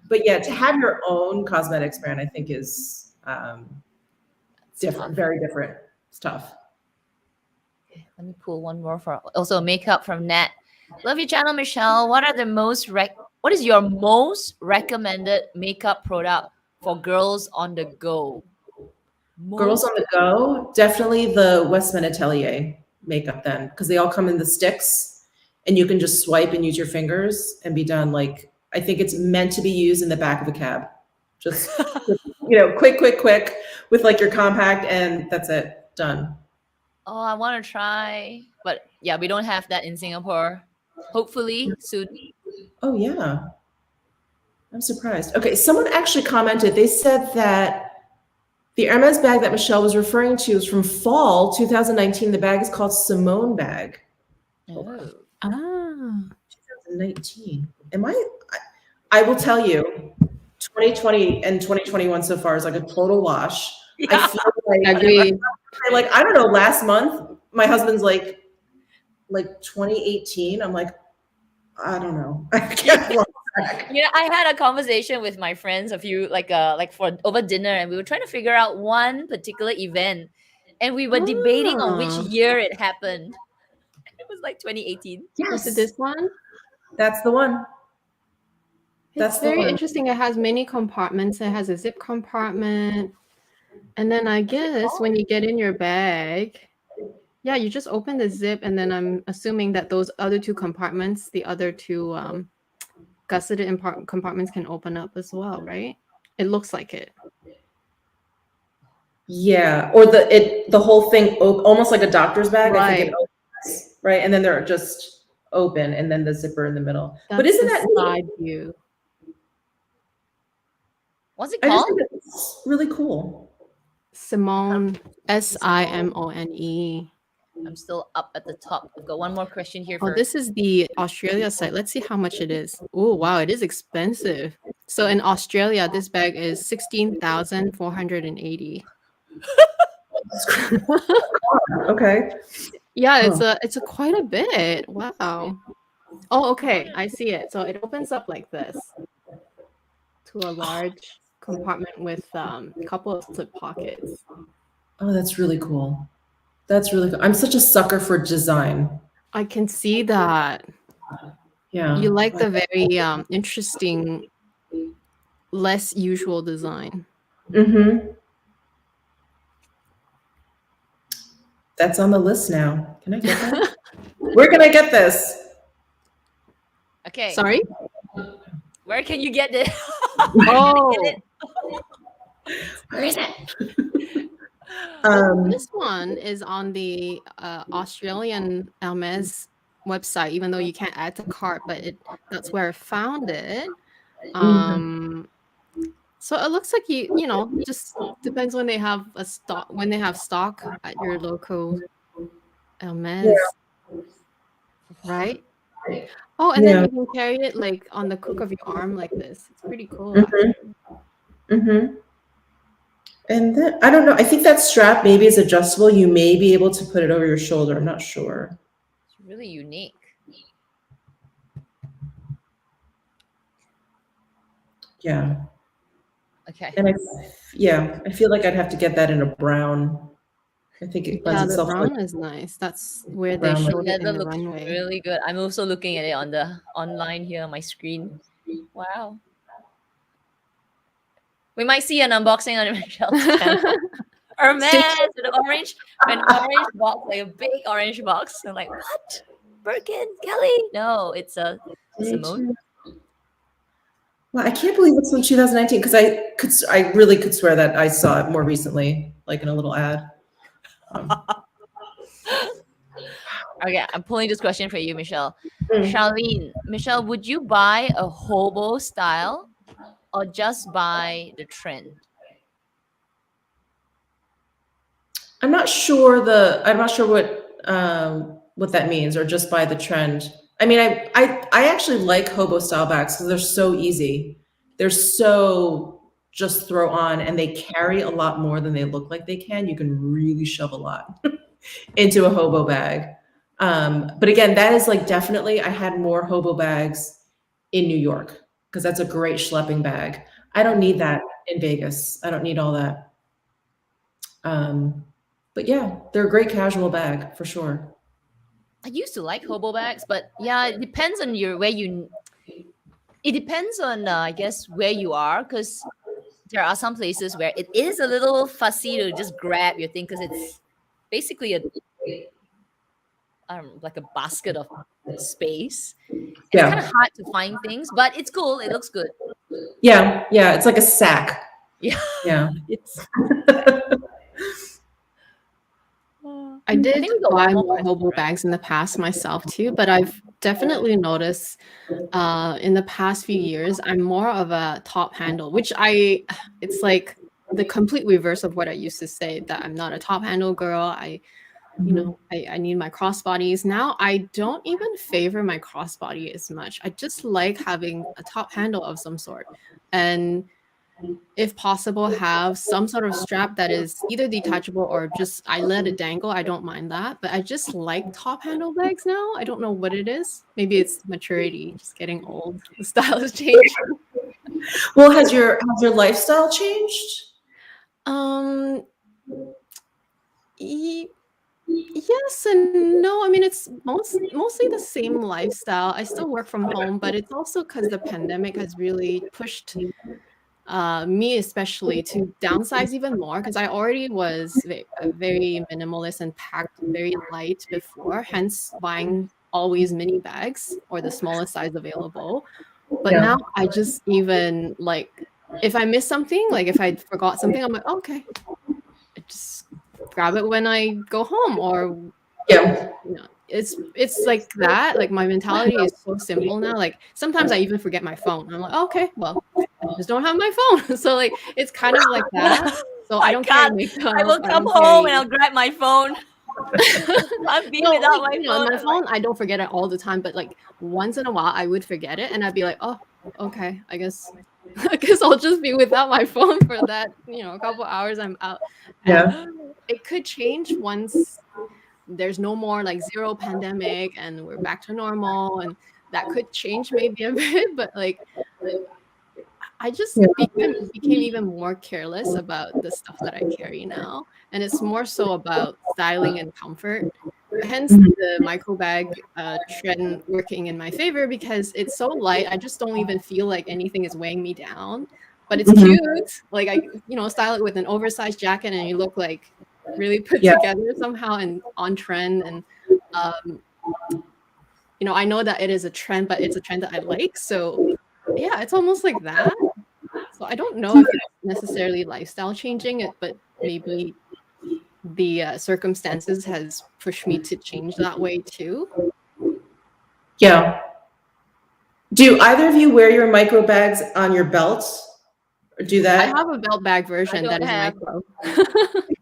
But yeah, to have your own cosmetics brand, I think is different, very different stuff. Let me pull one more for also makeup from Nat. Love your channel, Michelle. What is your most recommended makeup product for girls on the go? Girls on the go, definitely the Westman Atelier makeup then, because they all come in the sticks and you can just swipe and use your fingers and be done. Like, I think it's meant to be used in the back of a cab. Just, quick with like your compact, and that's it, done. Oh, I want to try. But yeah, we don't have that in Singapore. Hopefully soon. Oh, yeah. I'm surprised. Okay, someone actually commented. They said that the Hermes bag that Michelle was referring to is from fall 2019. The bag is called Simone bag. Oh. 2019. I will tell you, 2020 and 2021 so far is like a total wash. Yeah. I feel like I don't know, last month, my husband's like 2018. I'm like, I don't know. I can't I had a conversation with my friends a few like for over dinner, and we were trying to figure out one particular event, and we were debating on which year it happened. It was like 2018. Yes. Was it this one? That's the one. That's very interesting. It has many compartments. It has a zip compartment. And then I guess when you get in your bag, yeah, you just open the zip, and then I'm assuming that those other two compartments, the other two gusseted compartments can open up as well, right? It looks like it. Yeah, or the whole thing almost like a doctor's bag. Right. I think it opens, right, and then they're just open, and then the zipper in the middle. That's but isn't the that side view? What's it I just called? think it's really cool. Simone, Simone. I'm still up at the top. I've got one more question here. Oh, this is the Australia site. Let's see how much it is. Oh, wow, it is expensive. So in Australia, this bag is 16,480. Okay. Yeah, it's a quite a bit. Wow. Oh, okay, I see it. So it opens up like this to a large compartment with a couple of slip pockets. Oh, that's really cool. That's really cool. I'm such a sucker for design. I can see that. Yeah. You like the very interesting, less usual design. Mm-hmm. That's on the list now. Can I get that? Where can I get this? Okay. Sorry? Where can you get it? Oh. Where is it? This one is on the Australian Hermes website, even though you can't add to cart, but that's where I found it. So it looks like just depends when they have stock at your local Hermes, right? Oh, and then you can carry it like on the crook of your arm like this. It's pretty cool. And then I don't know. I think that strap maybe is adjustable. You may be able to put it over your shoulder. I'm not sure. It's really unique. Yeah. Okay. And I feel like I'd have to get that in a brown. I think it lends itself. The brown is nice. That's where they showed it in the runway. Really good. I'm also looking at it on the online here on my screen. Wow. We might see an unboxing on Michelle's channel. Hermes with an orange box, like a big orange box. I'm like, what? Birkin, Kelly? No, it's a Simone. Well, I can't believe it's from 2019 because I really could swear that I saw it more recently, like in a little ad. Okay, I'm pulling this question for you, Michelle. Charlene, Michelle, would you buy a hobo style or just buy the trend? I'm not sure what that means, or just buy the trend. I mean, I actually like hobo style bags because they're so easy. They're so just throw on, and they carry a lot more than they look like they can. You can really shove a lot. into a hobo bag. But again, that is like definitely, I had more hobo bags in New York because that's a great schlepping bag. I don't need that in Vegas. I don't need all that. But yeah, they're a great casual bag for sure. I used to like hobo bags, but yeah, it depends on it depends on I guess where you are, because there are some places where it is a little fussy to just grab your thing because it's basically like a basket of space. It's kind of Yeah. hard to find things, but it's cool. It looks good. Yeah. Yeah. It's like a sack. Yeah. Yeah. It's. I did think we got buy one more more question, hobo right? bags in the past myself too, but I've definitely noticed in the past few years, I'm more of a top handle, which it's like the complete reverse of what I used to say, that I'm not a top handle girl. I need my crossbodies. Now I don't even favor my crossbody as much. I just like having a top handle of some sort. And if possible, have some sort of strap that is either detachable or just I let it dangle. I don't mind that. But I just like top handle bags now. I don't know what it is. Maybe it's maturity, just getting old. The style has changed. Well, has your lifestyle changed? Yes and no. I mean, it's mostly the same lifestyle. I still work from home, but it's also because the pandemic has really pushed me especially to downsize even more, because I already was very minimalist and packed very light before, hence buying always mini bags or the smallest size available. But Yeah. now I just even like, if I miss something, like if I forgot something, I'm like, okay, I just grab it when I go home, or Yeah. it's like that. Like my mentality is so simple now. Like sometimes I even forget my phone. I'm like, okay, well, I just don't have my phone. So like it's kind of like that. So I I don't carry can't. I makeup. will I come don't home carry. and I'll grab my phone. I'll be No, without like my phone. my I'm like, phone, I don't forget it all the time. But like once in a while, I would forget it, and I'd be like, oh, okay, I guess. I guess I'll just be without my phone for that, a couple hours I'm out. And Yeah. it could change once there's no more like zero pandemic and we're back to normal, and that could change maybe a bit, but like I just Yeah. became even more careless about the stuff that I carry now, and it's more so about styling and comfort. Hence Mhm. the micro bag trend working in my favor, because it's so light. I just don't even feel like anything is weighing me down, but it's Mhm. cute. Like I style it with an oversized jacket and you look like really put Yeah. together somehow and on trend. And um, I know that it is a trend, but it's a trend that I like. So yeah, it's almost like that. So I don't know if it's necessarily lifestyle changing it, but maybe the circumstances has pushed me to change that way too. Yeah. Do either of you wear your micro bags on your belts? Or do I that? have a belt bag I version don't that is have. micro.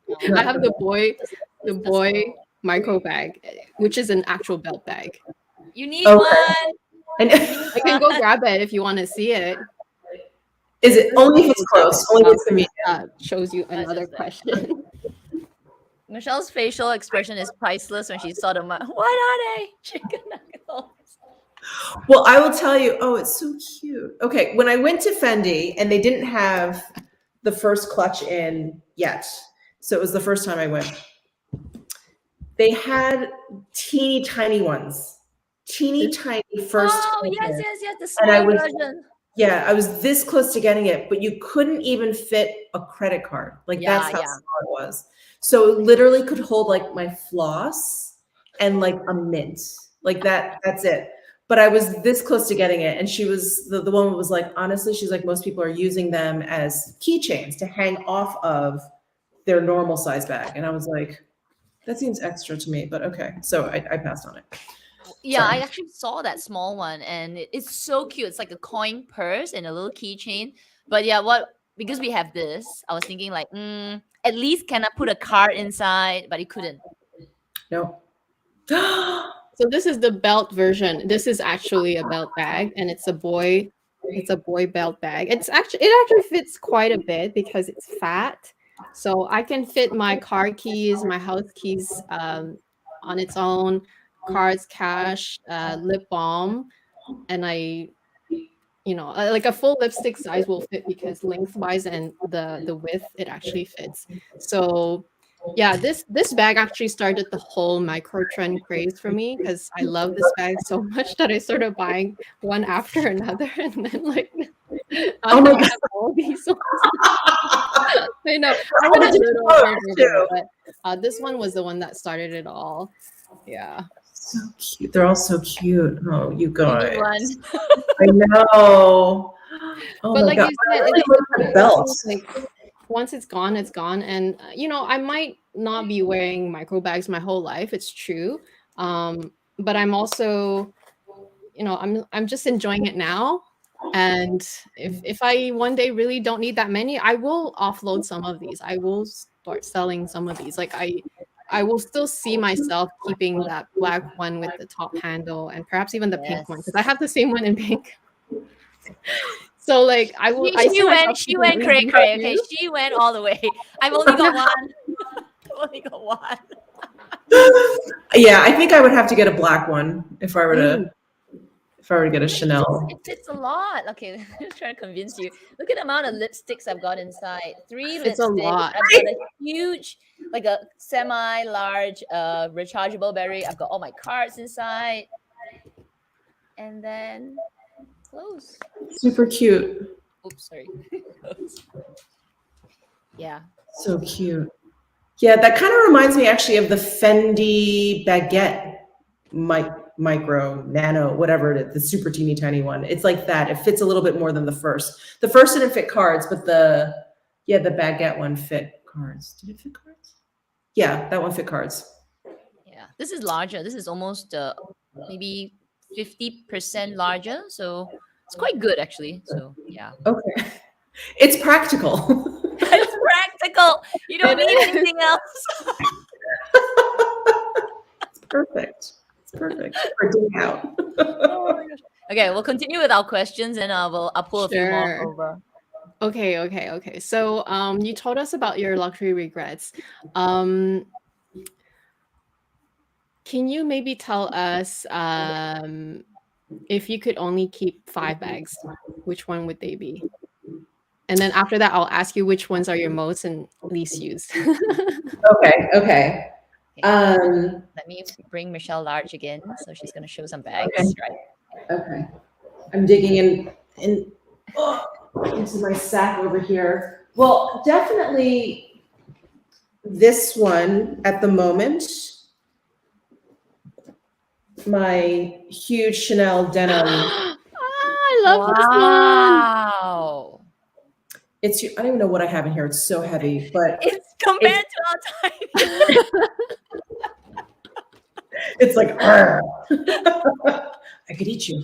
No, I have the boy just the small. micro bag, which is an actual belt bag. You need Okay. one. And You need I can go one. grab it if you want to see it. is it This only if is it's the close? jacket. Only if it's convenient. Shows you That's another just there. question. Michelle's facial expression is priceless when she saw them. What are they? Chicken nuggets. Well, I will tell you. Oh, it's so cute. Okay, when I went to Fendi and they didn't have the first clutch in yet, so it was the first time I went. They had teeny tiny ones, teeny tiny first Oh, clutch yes, in. yes, yes. The And I small was, version. yeah, I was this close to getting it, but you couldn't even fit a credit card. Like Yeah, that's how yeah. small it was. So it literally could hold like my floss and like a mint. Like that's it. But I was this close to getting it. And she was the woman was like, honestly, she's like, most people are using them as keychains to hang off of their normal size bag. And I was like, that seems extra to me, but okay. So I passed on it. Yeah, I Sorry. actually saw that small one and it's so cute. It's like a coin purse and a little keychain. But yeah, because we have this, I was thinking like, at least can I put a card inside? But it couldn't. No. So this is the belt version. This is actually a belt bag, and it's a boy belt bag. It actually fits quite a bit because it's fat. So I can fit my car keys, my house keys on its own, cards, cash, lip balm, and like a full lipstick size will fit because lengthwise and the width it actually fits. So yeah, this bag actually started the whole micro trend craze for me because I love this bag so much that I started buying one after another, and then like Oh my I God. have all these ones. I know I I went a did little those overboard, too. but this one was the one that started it all. Yeah. So cute. They're all so cute. Oh, you You guys. need one. I know. Oh But my like God. you I said, really it's look at one the of those things, belts. like once it's gone, it's gone. And I might not be wearing micro bags my whole life. It's true. But I'm also, I'm just enjoying it now. And if I one day really don't need that many, I will offload some of these. I will start selling some of these. Like I will still see myself keeping that black one with the top handle and perhaps even the pink one because I Yes. have the same one in pink. So like I see myself She keeping went these. cray Do cray. Okay, you? she went all the way. I've only got one. I've only got one. Yeah, I think I would have to get a black one if I were Mm. to get a Chanel. It fits a lot. Okay, I'm trying to convince you. Look at the amount of lipsticks I've got inside. 3 It's a lipsticks. lot. I've got a huge, like a semi-large, rechargeable battery. I've got all my cards inside, and then clothes. Super cute. Oops, sorry. Clothes. Yeah. So cute. Yeah, that kind of reminds me actually of the Fendi baguette micro, nano, whatever it is, the super teeny tiny one. It's like that. It fits a little bit more than the first. The first didn't fit cards, but the baguette one fit cards. Did it fit cards? Yeah, that one fit cards. Yeah. This is larger. This is almost maybe 50% larger. So it's quite good actually. So yeah. Okay. It's practical. It's practical. You don't It need is. anything else. It's perfect. It's perfect for day out. Oh my gosh. Okay, we'll continue with our questions and I'll pull a few more Sure. over. Okay. So you told us about your luxury regrets. Can you maybe tell us if you could only keep 5 bags, which one would they be? And then after that, I'll ask you which ones are your most and least used. Okay. Okay. Um, Let me bring Michelle Large again. So she's gonna show some bags, Okay. right? okay. I'm digging into my sack over here. Well, definitely this one at the moment. My huge Chanel denim. I love this one. Wow. I don't even know what I have in here. It's so heavy, but It's compared to our time. it's like, "Arr." I could eat you.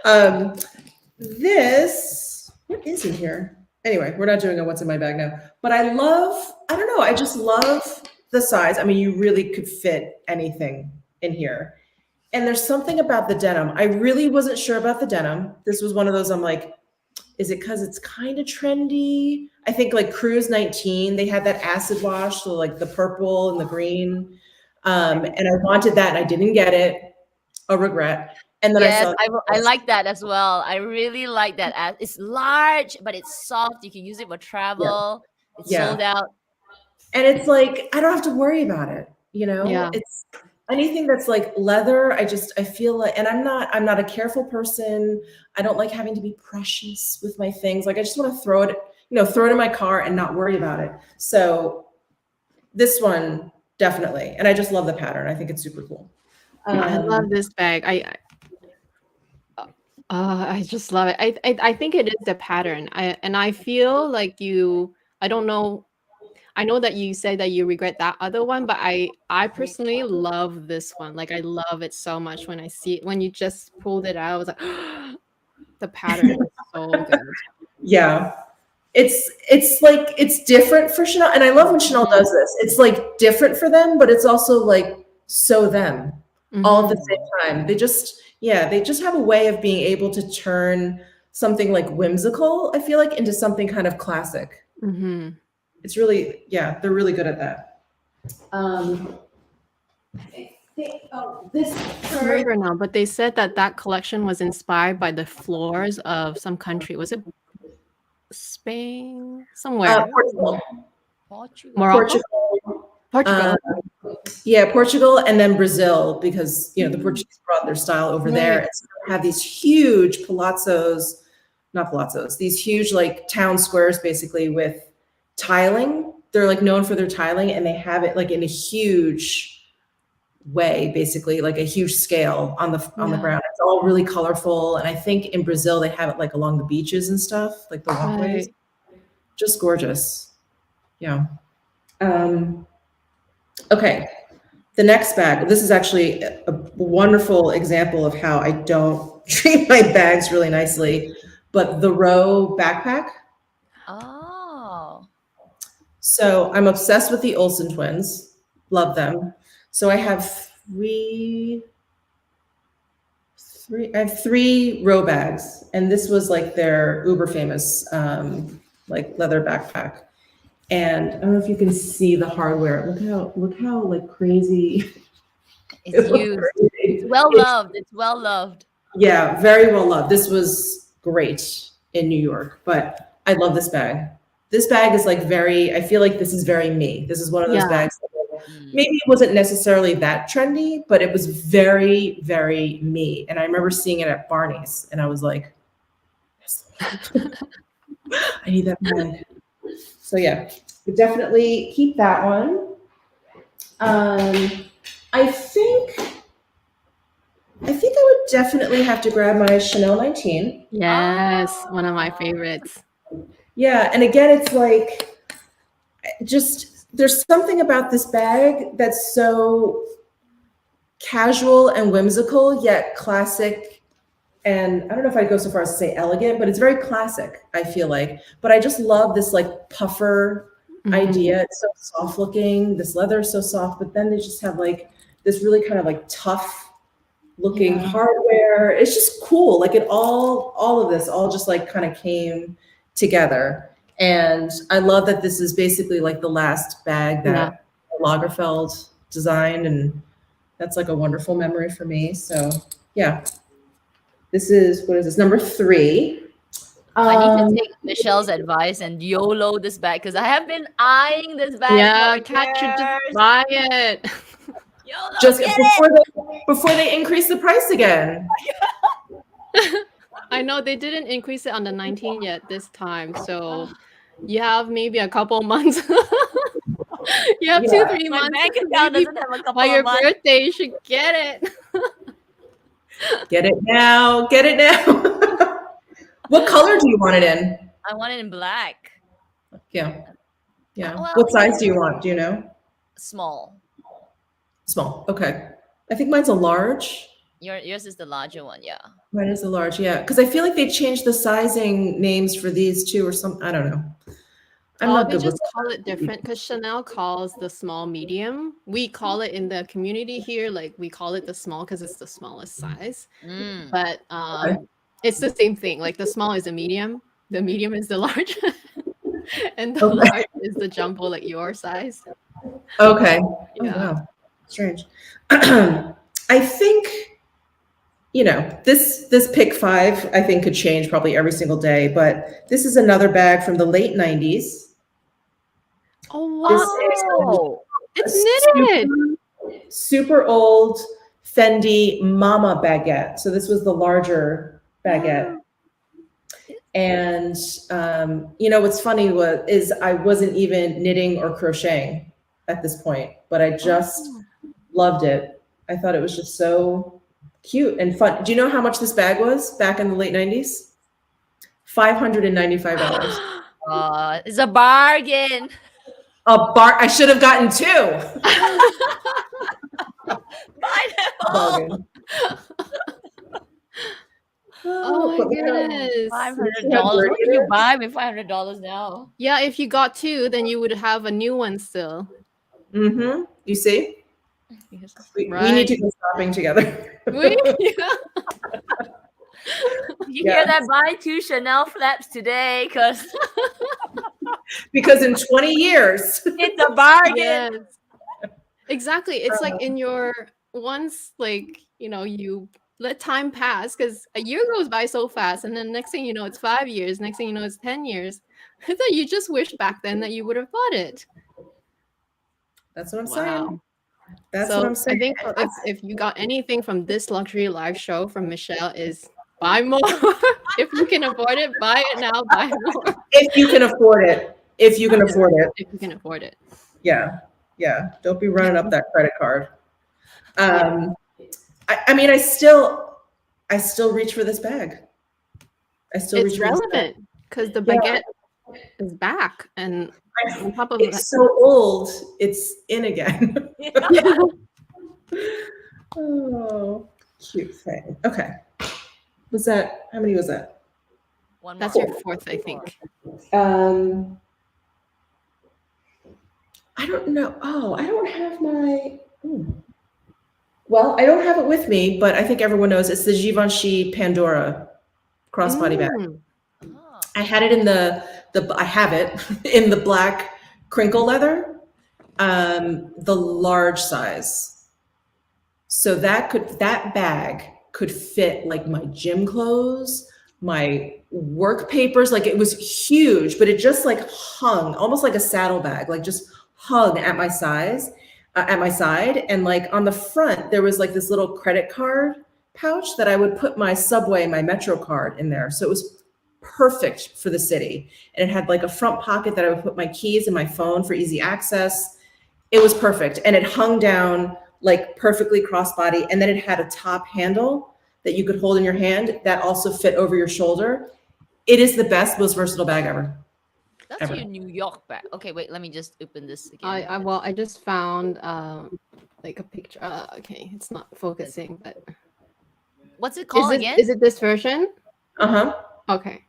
What is in here? Anyway, we're not doing a what's in my bag now. But I don't know, I just love the size. I mean, you really could fit anything in here. And there's something about the denim. I really wasn't sure about the denim. This was one of those, I'm like, is it because it's kind of trendy? I think like Cruise 19, they had that acid wash, so like the purple and the green. And I wanted that and I didn't get it. A regret. And then Yes, I saw I like that as well. I really like that. It's large, but it's soft. You can use it for travel. It's Yeah. sold out. and it's like I don't have to worry about it. Yeah. It's anything that's like leather. I feel like, and I'm not a careful person. I don't like having to be precious with my things. Like I just want to throw it in my car and not worry about it. So this one definitely, and I just love the pattern. I think it's super cool. I love this bag. I just love it. I think it is the pattern. I feel like I don't know. I know that you said that you regret that other one, but I personally love this one. Like I love it so much when I see it. When you just pulled it out, I was like, the pattern is so good. Yeah. It's different for Chanel. And I love when Chanel does this. It's like different for them, but it's also like so them all at the same time. They just have a way of being able to turn something like whimsical, I feel like, into something kind of classic. Mm-hmm. It's really, yeah, they're really good at that. This I don't remember now, but they said that that collection was inspired by the floors of some country. Was it Spain? Somewhere. Portugal. Portugal. Morocco? Portugal. Portugal. Yeah, Portugal and then Brazil, because the Portuguese brought their style over there. Right. And so they have these huge these huge like town squares basically with tiling. They're like known for their tiling, and they have it like in a huge way, basically like a huge scale on the ground. It's all really colorful, and I think in Brazil they have it like along the beaches and stuff, like the walkways. Right. Just gorgeous. Yeah. Okay. The next bag. This is actually a wonderful example of how I don't treat my bags really nicely, but the Loewe backpack. Oh. So I'm obsessed with the Olsen twins. Love them. So I have three Loewe bags, and this was like their uber famous like leather backpack. And I don't know if you can see the hardware. Look how like crazy. It's used. It's well loved. It's well loved. Yeah, very well loved. This was great in New York, but I love this bag. This bag is like I feel like this is very me. This is one of those bags that maybe it wasn't necessarily that trendy, but it was very, very me. And I remember seeing it at Barney's, and I was like, I need that bag. So yeah, we definitely keep that one. I think I would definitely have to grab my Chanel 19. Yes, one of my favorites. Yeah, and again, it's like there's something about this bag that's so casual and whimsical, yet classic. And I don't know if I'd go so far as to say elegant, but it's very classic, I feel like. But I just love this like puffer idea. It's so soft looking. This leather is so soft, but then they just have like this really kind of like tough looking hardware. It's just cool. Like all of this all just like kind of came together. And I love that this is basically like the last bag that Lagerfeld designed. And that's like a wonderful memory for me. So yeah. This is, what is this, number 3. I need to take Michelle's advice and YOLO this bag, because I have been eyeing this bag. Yeah, Kat should just buy it. YOLO, just before they increase the price again. I know they didn't increase it on the 19th yet this time, so you have maybe a couple months. You have 2-3 My months. bank account doesn't have a couple By of your months. birthday, you should get it. Get it now. Get it now. What color do you want it in? I want it in black. Yeah. Yeah. Well, What size do you want? Do you know? Small. Small. Okay. I think mine's a large. Yours is the larger one, yeah. Mine is a large, yeah. Because I feel like they changed the sizing names for these two or something. I don't know. I'm not They good with just call it different because Chanel calls the small medium. We call it in the community here, like we call it the small because it's the smallest size. But it's the same thing. Like the small is a medium, the medium is the large, and the large is the jumbo, like your size. Okay. Yeah. Oh, wow. Strange. I think, this pick 5, I think could change probably every single day, but this is another bag from the late 90s. Oh, wow. It's knitted. Super old Fendi Mama baguette. So this was the larger baguette. And, what's funny is I wasn't even knitting or crocheting at this point, but I just loved it. I thought it was just so cute and fun. Do you know how much this bag was back in the late 90s? $595. It's a bargain. I should have gotten 2. Bargain. Oh my goodness. $500. What can you buy with $500 now? Yeah, if you got 2, then you would have a new one still. Mm-hmm. You see? We need to go shopping together. You hear that? Buy 2 Chanel flaps today, because because in 20 years, It's a bargain. Yes. Exactly. It's like in your once, like, you know, you let time pass because a year goes by so fast, and then next thing you know, it's 5 years. Next thing you know, it's 10 years. I thought you just wish back then that you would have bought it. that's what I'm Wow. saying. That's So what I'm saying. I think if you got anything from this luxury live show from Michelle is buy more. If you can afford it, buy it now, buy more. If you can afford it. If you can afford it. If you can afford it. Yeah. Yeah. Don't be running up that credit card. I mean, I still reach for this bag. I still reach It's for this bag. relevant because the baguette is back, and on top of that, It's so old, it's in again. Oh, cute thing. Okay. Was that, how many was that? One that's more. your fourth, I think. I don't know. Oh, I don't have my, well, I don't have it with me, but I think everyone knows it's the Givenchy Pandora crossbody bag. Oh. I had it in I have it in the black crinkle leather, the large size. So that bag could fit like my gym clothes, my work papers. Like it was huge, but it just like hung almost like a saddlebag, like just hung at my size, at my side. And like on the front, there was like this little credit card pouch that I would put my Subway, my Metro card in there. So it was perfect for the city. And it had like a front pocket that I would put my keys and my phone for easy access. It was perfect. And it hung down like perfectly crossbody. And then it had a top handle that you could hold in your hand that also fit over your shoulder. It is the best, most versatile bag ever. That's your New York bag. Okay, wait, let me just open this again. Well, I just found like a picture. Okay, it's not focusing, but What's it called again? Is it this version? Okay.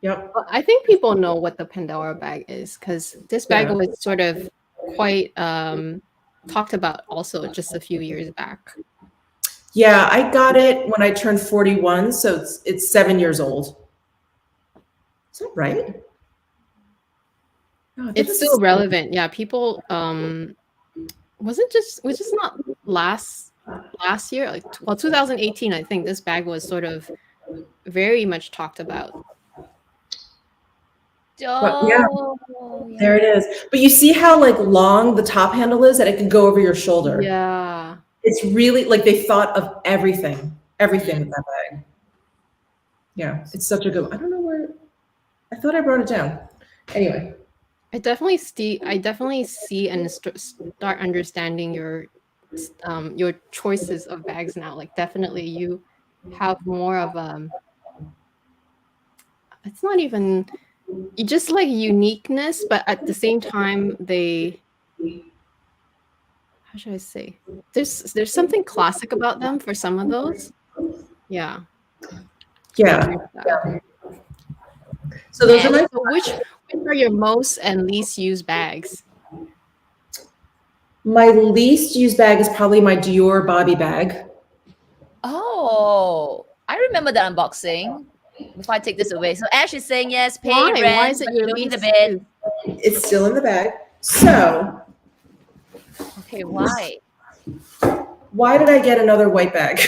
Yep. Well, I think people know what the Pandora bag is because this bag was sort of quite talked about also just a few years back. Yeah, I got it when I turned 41, so it's 7 years old. Is that right? No, it's still relevant. Yeah, people was just not last year, like 2018, I think this bag was sort of very much talked about. Oh, yeah, there it is. But you see how like long the top handle is that it can go over your shoulder. Yeah. It's really like they thought of everything with that bag. Yeah, it's such a good one. I don't know where, I thought I wrote it down. Anyway. I definitely see and start understanding your choices of bags now. Like definitely you have more of it's not even, you just like uniqueness, but at the same time how should I say? There's something classic about them for some of those. Yeah. Yeah. So those are my. So which are your most and least used bags? My least used bag is probably my Dior Bobby bag. Oh, I remember that unboxing. Before I take this away, so Ash is saying yes, pay Why? rent. Why is it your you don't need least a bed? used? It's still in the bag. So. Okay, why? Why did I get another white bag?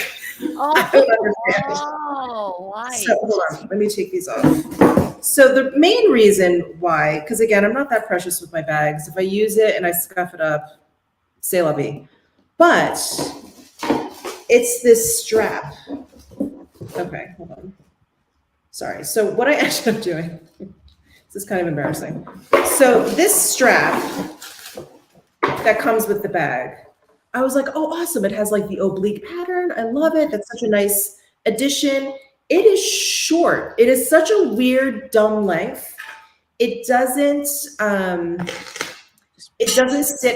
Oh, I don't understand. Oh, why? So hold on, let me take these off. So the main reason why, because again, I'm not that precious with my bags. If I use it and I scuff it up, c'est la vie. But it's this strap. Okay, hold on. Sorry. So what I ended up doing, this is kind of embarrassing. So this strap that comes with the bag, I was like, oh, awesome. It has like the oblique pattern. I love it. That's such a nice addition. It is short. It is such a weird, dumb length. It doesn't sit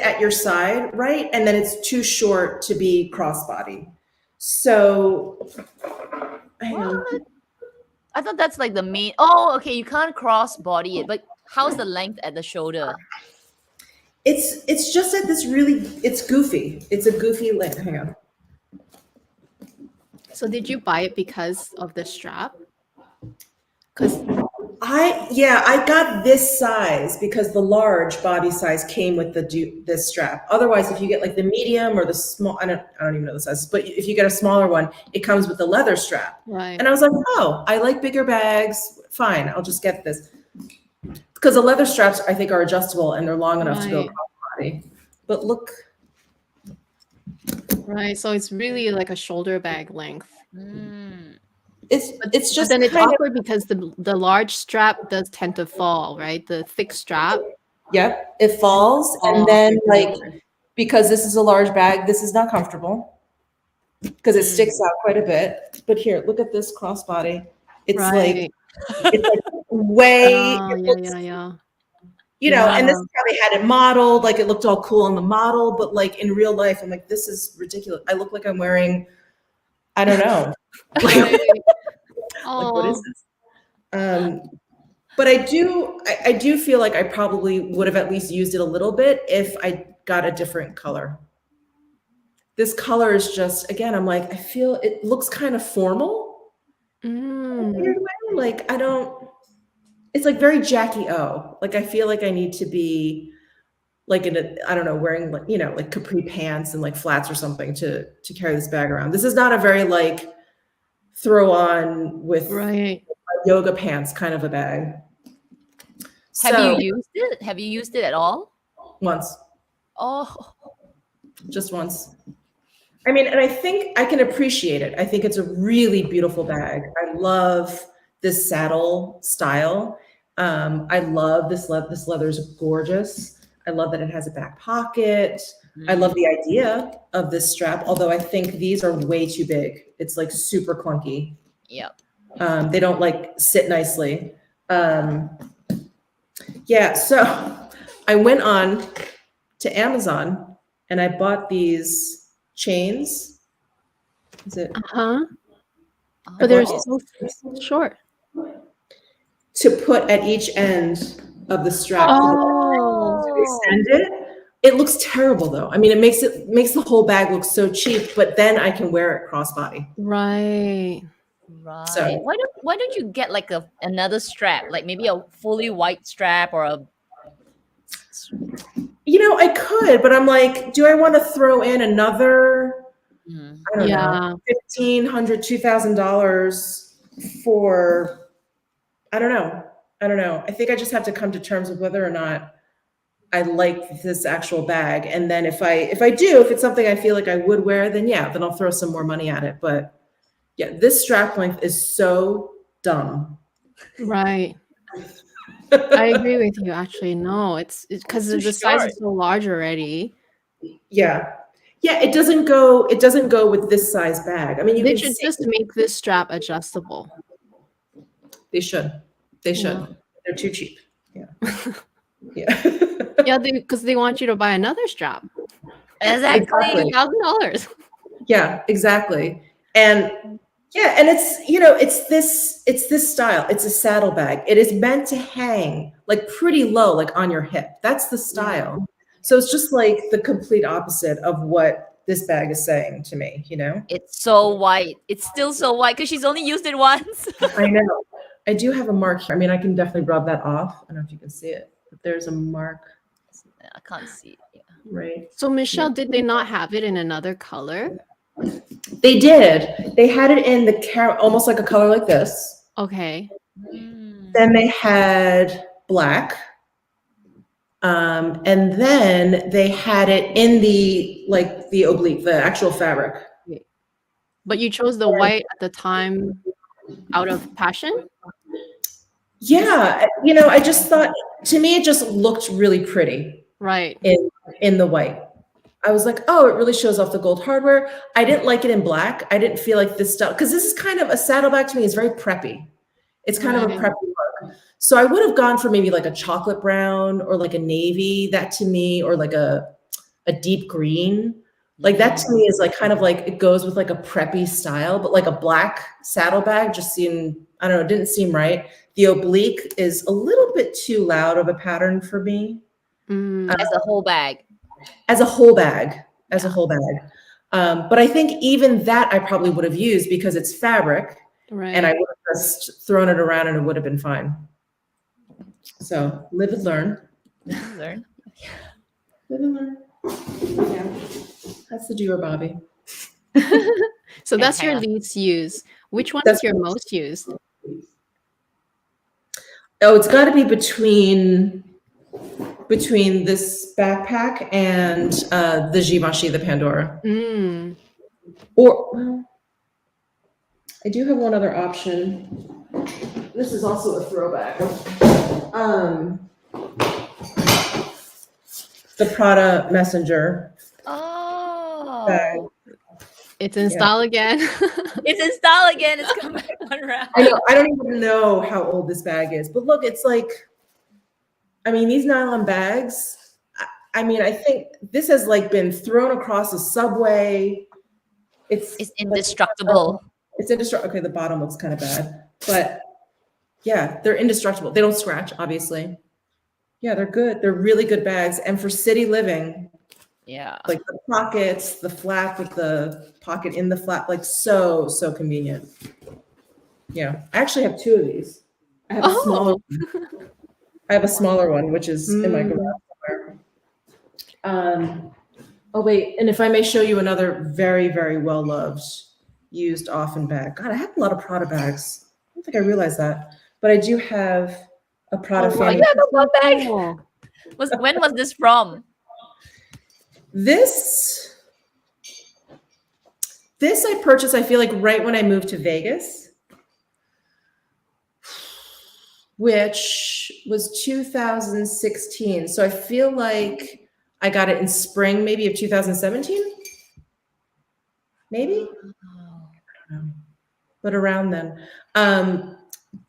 at your side, right? And then it's too short to be crossbody. So I thought that's like the main. Oh, okay. You can't cross body it, but how's the length at the shoulder? It's just at this really, it's goofy. It's a goofy length. Hang on. So did you buy it because of the strap? Because I got this size because the large body size came with this strap. Otherwise, if you get like the medium or the small, I don't even know the sizes, but if you get a smaller one, it comes with the leather strap. Right. And I was like, oh, I like bigger bags. Fine, I'll just get this. Because the leather straps, I think, are adjustable and they're long enough to go across the body. But look. Right. So it's really like a shoulder bag length. Mm. It's just but then it's awkward because the large strap does tend to fall, right? The thick strap. Yep, it falls, and then like because this is a large bag, this is not comfortable because it sticks out quite a bit. But here, look at this crossbody. It's like way. Yeah. You know, and this is how they had it modeled. Like it looked all cool on the model, but like in real life, I'm like, this is ridiculous. I look like I'm wearing, I don't know. Like, what is this? But I do feel like I probably would have at least used it a little bit if I got a different color. This color is just, again, I'm like, I feel it looks kind of formal. In a weird way. Like it's like very Jackie O. Like I feel like I need to be like I don't know, wearing like, you know, like capri pants and like flats or something to carry this bag around. This is not a very like throw on with yoga pants kind of a bag. Have you used it? Have you used it at all? Once. Oh. Just once. I mean, and I think I can appreciate it. I think it's a really beautiful bag. I love this saddle style. I love this leather. This leather is gorgeous. I love that it has a back pocket. I love the idea of this strap, although I think these are way too big. It's like super clunky. Yep. They don't like sit nicely. Yeah, so I went on to Amazon and I bought these chains. Is it? But they're so short. To put at each end of the strap. To extend it. It looks terrible though. I mean, it makes the whole bag look so cheap, but then I can wear it crossbody. Right. So why don't you get like another strap, like maybe a fully white strap or a. You know, I could, but I'm like, do I want to throw in another? I don't know, $1,500, $2,000 for? I don't know. I think I just have to come to terms with whether or not I like this actual bag, and then if it's something I feel like I would wear, then then I'll throw some more money at it. But yeah, this strap length is so dumb. Right. I agree with you. Actually, no, it's because the size is so large already. Yeah. It doesn't go with this size bag. I mean, they should just make this strap adjustable. They should. They're too cheap. Yeah, because they want you to buy another strap. Exactly. $1,000. Yeah, exactly. And and it's this style. It's a saddle bag. It is meant to hang like pretty low, like on your hip. That's the style. So it's just like the complete opposite of what this bag is saying to me, you know? It's so white. It's still so white because she's only used it once. I know. I do have a mark here. I mean, I can definitely rub that off. I don't know if you can see it, but there's a mark. I can't see it. Yeah. Right. So Michelle, did they not have it in another color? They did. They had it in the almost like a color like this. Okay. Then they had black. And then they had it in the oblique, the actual fabric. But you chose the white at the time out of passion? Yeah, you know, I just thought, to me, it just looked really pretty. Right. In the white. I was like, oh, it really shows off the gold hardware. I didn't like it in black. I didn't feel like this stuff, because this is kind of a saddlebag to me is very preppy. It's kind of a preppy look. So I would have gone for maybe like a chocolate brown or like a navy, that to me, or like a deep green. Like that to me is like kind of like it goes with like a preppy style, but like a black saddlebag just seemed, I don't know, it didn't seem right. The oblique is a little bit too loud of a pattern for me. As a whole bag. As a whole bag. But I think even that I probably would have used because it's fabric. Right. And I would have just thrown it around and it would have been fine. So live and learn. Learn. Live and learn. Yeah, that's the Dior Bobby. So And that's hang your on. least used. Which one That's is your most used? Oh, it's got to be between this backpack and the Givenchy, the Pandora. Mm. Or well, I do have one other option. This is also a throwback. The Prada Messenger bag. Oh, It's in style again. it's in style again. It's come back one round. I know. I don't even know how old this bag is, but look, it's like, I mean, these nylon bags. I mean, I think this has like been thrown across a subway. It's indestructible. It's indestructible. Okay, the bottom looks kind of bad, but yeah, they're indestructible. They don't scratch, obviously. Yeah, they're good. They're really good bags, and for city living, Yeah. like the pockets, the flap with the pocket in the flap, like so convenient. Yeah, I actually have two of these. I have a smaller one. I have a smaller one, which is in my garage somewhere. Oh wait, and if I may show you another very, very well loved, used often bag. God, I have a lot of Prada bags. I don't think I realized that, but I do have a Prada Fanny. You have a one bag. Oh. When was this from? This I purchased, I feel like right when I moved to Vegas, which was 2016. So I feel like I got it in spring, maybe of 2017, maybe, but around then.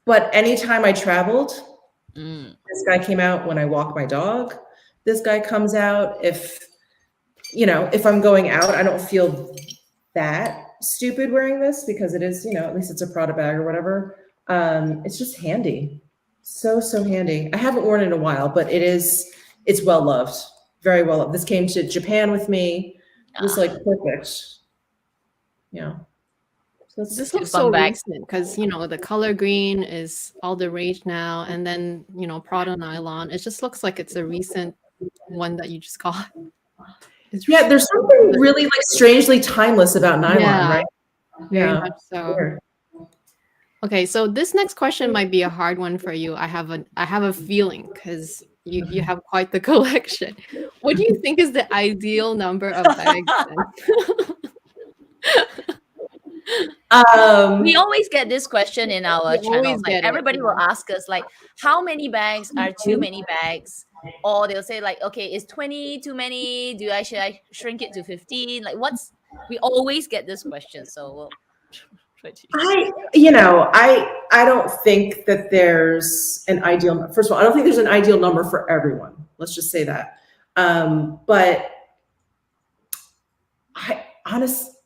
But anytime I traveled, this guy came out when I walk my dog. This guy comes out if I'm going out, I don't feel that stupid wearing this because it is, at least it's a Prada bag or whatever. It's just handy. So handy. I haven't worn it in a while, but it's well loved. Very well loved. This came to Japan with me. It was like perfect. Yeah. So This looks so recent because the color green is all the rage now, and then Prada nylon. It just looks like it's a recent one that you just got. Yeah, there's something really like strangely timeless about nylon, right? Very much so. Sure. Okay, so this next question might be a hard one for you. I have a feeling because you have quite the collection. What do you think is the ideal number of bags? We always get this question in our channel. Like everybody will ask us, like, how many bags are too many bags? Or they'll say, like, okay, is 20 too many? Should I shrink it to 15? Like, we always get this question. So I don't think that there's an ideal. First of all, I don't think there's an ideal number for everyone. Let's just say that. But I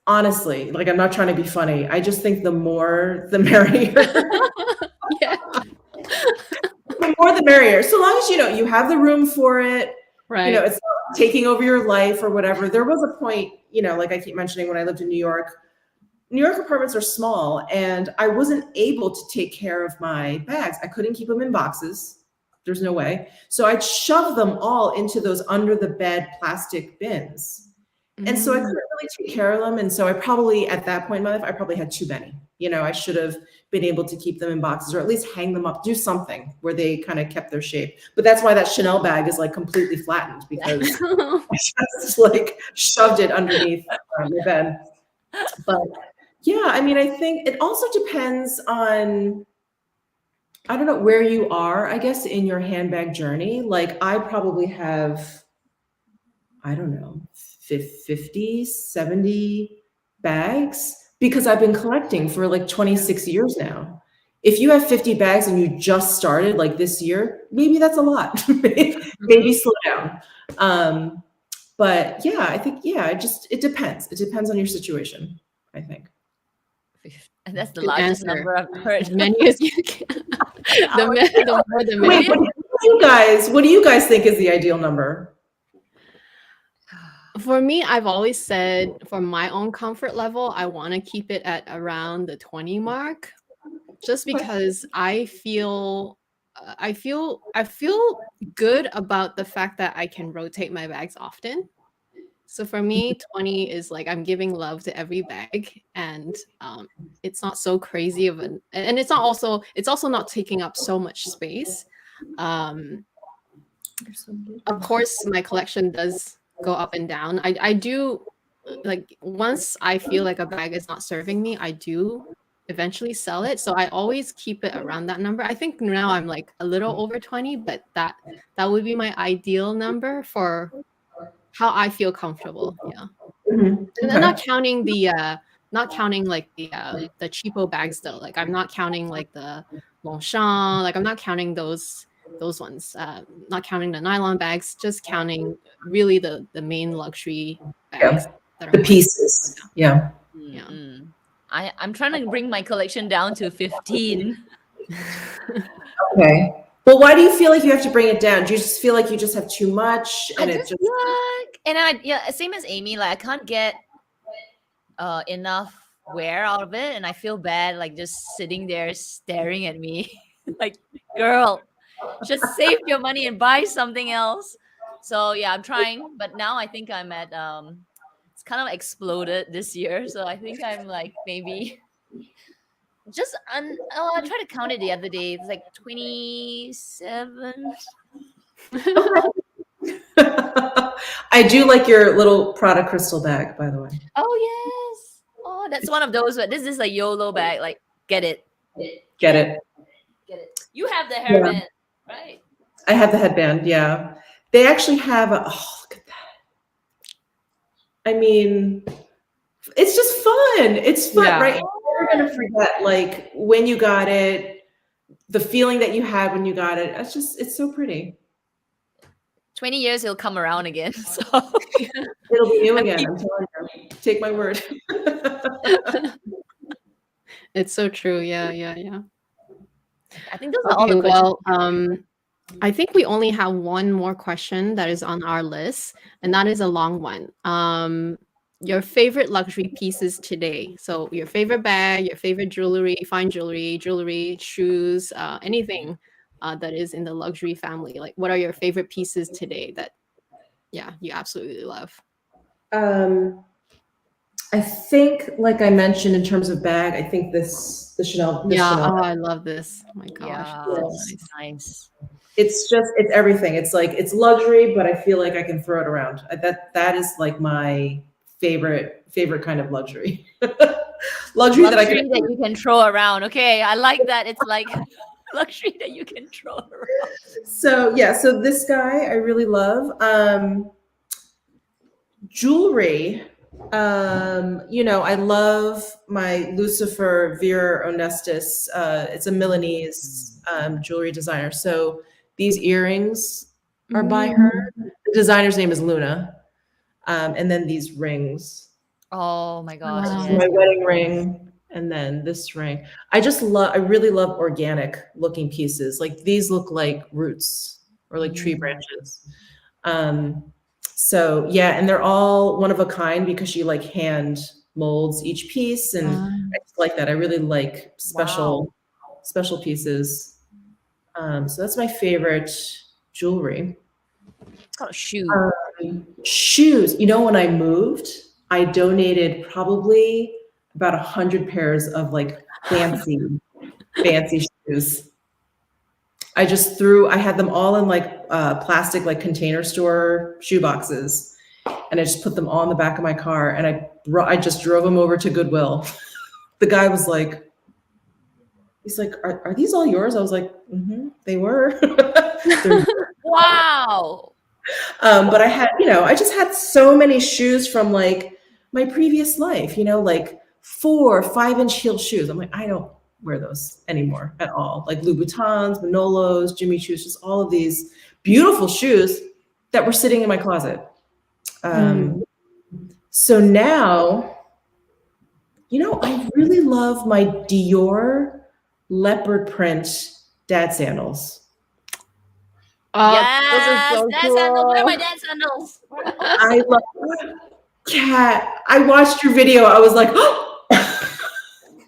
honestly, like, I'm not trying to be funny. I just think the more the merrier. Yeah. The more the merrier. So long as you have the room for it. Right. It's not taking over your life or whatever. There was a point, like I keep mentioning when I lived in New York apartments are small and I wasn't able to take care of my bags. I couldn't keep them in boxes. There's no way. So I'd shove them all into those under the bed plastic bins. And so I couldn't really take care of them. And so I probably, at that point in my life, I probably had too many. I should have been able to keep them in boxes or at least hang them up, do something where they kind of kept their shape. But that's why that Chanel bag is like completely flattened because I just like shoved it underneath my bed. But yeah, I mean, I think it also depends on, I don't know, where you are, I guess, in your handbag journey. Like I probably have, I don't know, 50, 70 bags because I've been collecting for like 26 years now. If you have 50 bags and you just started like this year, maybe that's a lot. Maybe slow down. But yeah, I think, it depends. It depends on your situation, I think. And that's the largest number I've heard. As many as you can. the more the merrier. Wait, what do you guys think is the ideal number? For me, I've always said for my own comfort level, I want to keep it at around the 20 mark, just because I feel I feel good about the fact that I can rotate my bags often. So for me, 20 is like I'm giving love to every bag, and it's not so crazy of an, and it's also not taking up so much space. Of course, my collection does go up and down. I do, like, once I feel like a bag is not serving me, I do eventually sell it. So I always keep it around that number. I think now I'm like a little over 20, but that would be my ideal number for how I feel comfortable. Yeah. Mhm. And Okay. not counting like the cheapo bags though. Like I'm not counting like the Longchamp, like I'm not counting those ones. Not counting the nylon bags, just counting really the main luxury bags that are The mine. pieces. Yeah. Yeah. I'm trying to bring my collection down to 15. Okay. Well, why do you feel like you have to bring it down? Do you just feel like you just have too much and Same as Amy, like I can't get enough wear out of it, and I feel bad like just sitting there staring at me. Like, girl, just save your money and buy something else. So yeah, I'm trying, but now I think I'm at it's kind of exploded this year, so I think I'm like maybe just I tried to count it the other day. It's like 27. I do like your little Prada crystal bag, by the way. Oh yes. Oh, that's one of those. But this is a YOLO bag. Like, get it. Get it? Get it. You have the hairband, right? I have the headband. Yeah. They actually have look at that. I mean, it's just fun. It's fun, Yeah. right? You're never gonna forget like when you got it, the feeling that you had when you got it. It's so pretty. 20 years, it'll come around again. So It'll be new again. I'm telling you. Take my word. It's so true. Yeah. I think those are all Okay, the questions. well, I think we only have one more question that is on our list, and that is a long one. Your favorite luxury pieces today. So your favorite bag, your favorite jewelry, fine jewelry, shoes, anything that is in the luxury family. Like, what are your favorite pieces today that, yeah, you absolutely love? I think, like I mentioned, in terms of bag, I think the Chanel. Oh, I love this. Oh my gosh. Yeah, So it's nice. It's everything. It's like, it's luxury, but I feel like I can throw it around. That is like my favorite kind of luxury. luxury that I can. That you can throw around. Okay, I like that. It's like luxury that you can throw around. So yeah, so this guy I really love. Jewelry. I love my Lucifer Vera Onestis. It's a Milanese jewelry designer. So these earrings are by her. The designer's name is Luna. And then these rings. Oh my gosh. Wow. Yes. My wedding ring, and then this ring. I really love organic looking pieces. Like these look like roots or like tree branches. So yeah, and they're all one of a kind because she like hand molds each piece, and I just like that. I really like special pieces. So that's my favorite jewelry. It's called a shoe. Shoes. When I moved, I donated probably about 100 pairs of like fancy shoes. I had them all in like plastic, like container store shoe boxes. And I just put them all in the back of my car, and I just drove them over to Goodwill. The guy was like, he's like, are these all yours? I was like, they were. Wow. But I had, I just had so many shoes from like my previous life, like 4 or 5-inch heel shoes. I'm like, I don't wear those anymore at all. Like Louboutins, Manolos, Jimmy Choos, just all of these beautiful shoes that were sitting in my closet. So now, I really love my Dior leopard print dad sandals. Yes, those are so dad cool. sandals. Where are my dad sandals? I love Kat. I watched your video. I was like, oh,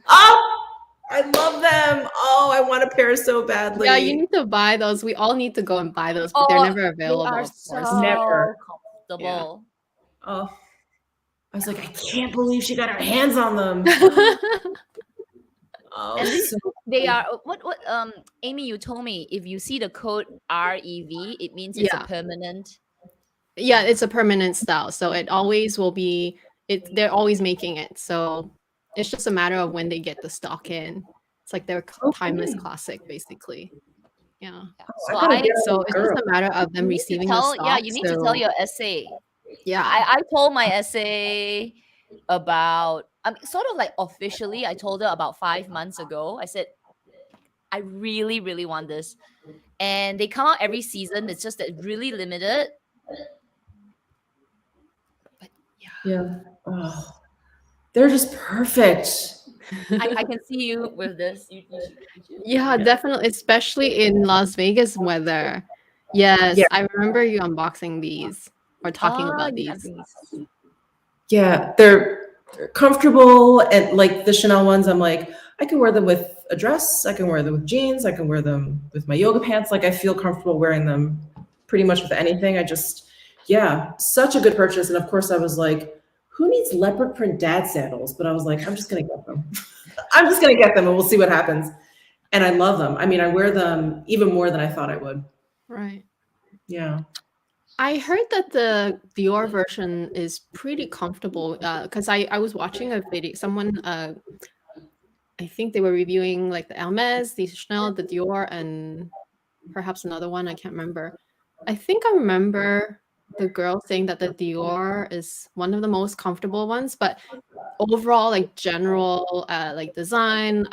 I love them. Oh, I want want a pair so badly. Yeah, you need to buy those. We all need to go and buy those, but they're never They available, are of course. so Never. comfortable. Oh, I was like, I can't believe she got her hands on them. Oh, And so they are what Amy, you told me if you see the code REV, it means it's a Yeah. permanent. Yeah, it's a permanent style, so it always will be. They're always making it, so it's just a matter of when they get the stock in. It's like their timeless Okay. classic, basically. Yeah. So I gotta I get on So the it's just girl. a matter of them you need to receiving the tell, stock. you need to tell your essay. Yeah. I told my essay about sort of like officially I told her about 5 months ago. I said I really, really want this. And they come out every season. It's just that really limited. But Yeah. Oh, they're just perfect. I can see you with this. You should. Yeah, definitely, especially in Las Vegas weather. Yes, Yeah. I remember you unboxing these or talking about You have these. these. Yeah, they're comfortable, and like the Chanel ones, I'm like, I can wear them with a dress, I can wear them with jeans, I can wear them with my yoga pants. Like I feel comfortable wearing them pretty much with anything. Yeah, such a good purchase. And of course I was like, who needs leopard print dad sandals? But I was like, I'm just gonna get them. I'm just gonna get them and we'll see what happens. And I love them. I mean, I wear them even more than I thought I would. Right. Yeah. I heard that the Dior version is pretty comfortable because I was watching a video. Someone, I think they were reviewing like the Hermes, the Chanel, the Dior, and perhaps another one. I can't remember. I think I remember the girl saying that the Dior is one of the most comfortable ones, but overall, like general, like design,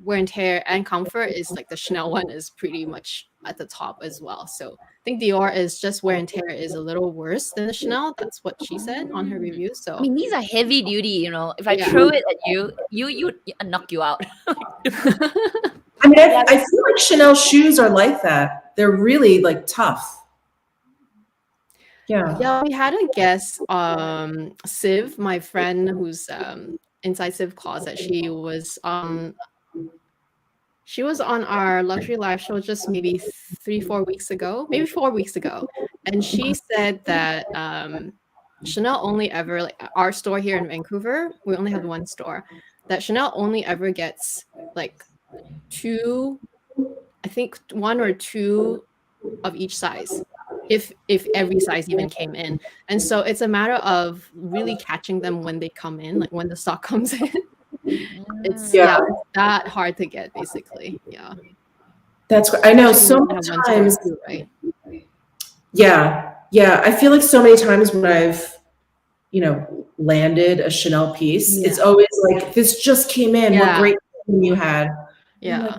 wear and tear and comfort is like the Chanel one is pretty much at the top as well. So I think Dior is just wear and tear is a little worse than the Chanel. That's what she said on her review. So I mean, these are heavy duty, you know. If I Yeah. throw it at you knock you out. I mean, I feel like Chanel shoes are like that. They're really like tough. Yeah. Yeah, we had a guest, Civ, my friend who's inside Civ Closet. She was on our luxury live show just maybe 3-4 weeks ago, maybe 4 weeks ago, and she said that Chanel only ever, like our store here in Vancouver, we only have one store, that Chanel only ever gets like two, I think 1 or 2 of each size, if every size even came in. And so it's a matter of really catching them when they come in, like when the stock comes in. It's Yeah. it's that hard to get, basically. Yeah. That's great. I know Especially so when you many have one store times. too, right? Yeah. Yeah. I feel like so many times when I've, landed a Chanel piece, it's Yeah. always like, this just came in. What Yeah. great team you had. Yeah.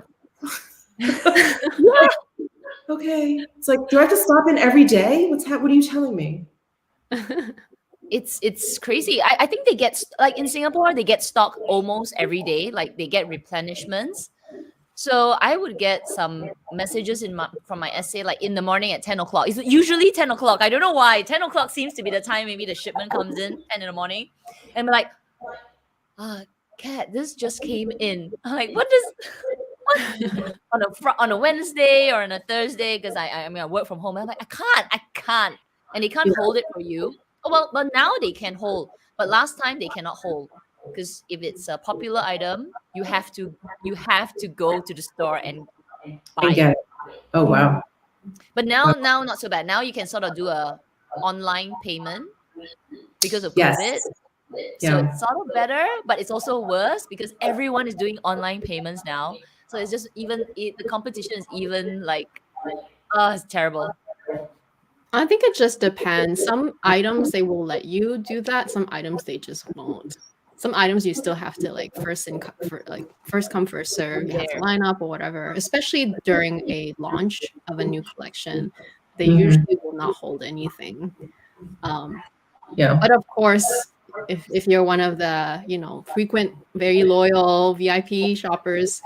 Yeah. Okay. It's like, do I have to stop in every day? What are you telling me? It's crazy. I think they get like in Singapore, they get stock almost every day. Like they get replenishments. So I would get some messages from my essay like in the morning at 10 o'clock. It's usually 10 o'clock. I don't know why. 10 o'clock seems to be the time maybe the shipment comes in, 10 in the morning. And I'm like, Kat, this just came in. I'm like, what on a Wednesday or on a Thursday? Because I work from home. I'm like, I can't. And they can't hold it for you. Oh, well, but now they can hold. But last time they cannot hold. Because if it's a popular item, you have to go to the store and buy And get it. it. Oh, wow. But now not so bad. Now you can sort of do a online payment because of Yes. COVID. Yeah. So it's sort of better, but it's also worse because everyone is doing online payments now. So it's just the competition is even like, it's terrible. I think it just depends. Some items they will let you do that. Some items they just won't. Some items you still have to like first come first serve. You have to line up or whatever. Especially during a launch of a new collection, they usually will not hold anything. Yeah. But of course, if you're one of the frequent, very loyal VIP shoppers,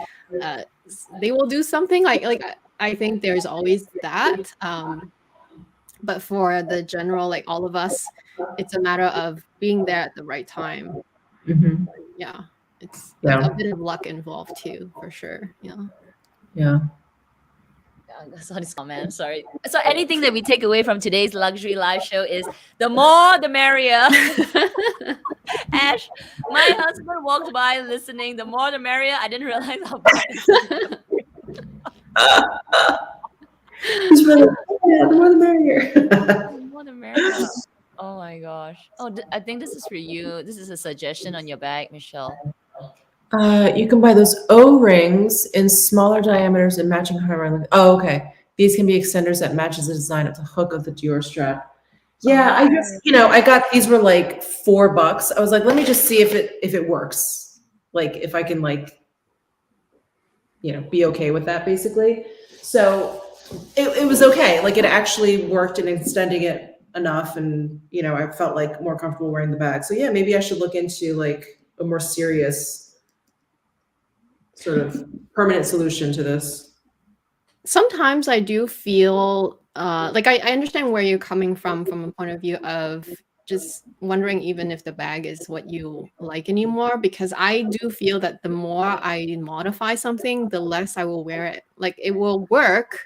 they will do something like I think there's always that. But for the general, like all of us, it's a matter of being there at the right time. Mm-hmm. Yeah. it's Yeah. a bit of luck involved too, for sure. Yeah. Yeah. I saw this comment. Sorry. So anything that we take away from today's luxury live show is the more the merrier. Ash, my husband walked by listening. The more the merrier. I didn't realize how bad it He's really, yeah, the more the merrier. The more the merrier. Oh my gosh. Oh, I think this is for you. This is a suggestion on your bag, Michelle. You can buy those O-rings in smaller diameters and matching hardware. Oh, okay. These can be extenders that matches the design of the hook of the Dior strap. Yeah, I just, I got, these were like $4. I was like, let me just see if it works. Like if I can be okay with that basically. So it was okay. Like it actually worked in extending it enough. And, I felt like more comfortable wearing the bag. So yeah, maybe I should look into like a more serious sort of permanent solution to this. Sometimes I do feel like I understand where you're coming from a point of view of just wondering even if the bag is what you like anymore, because I do feel that the more I modify something, the less I will wear it. Like it will work,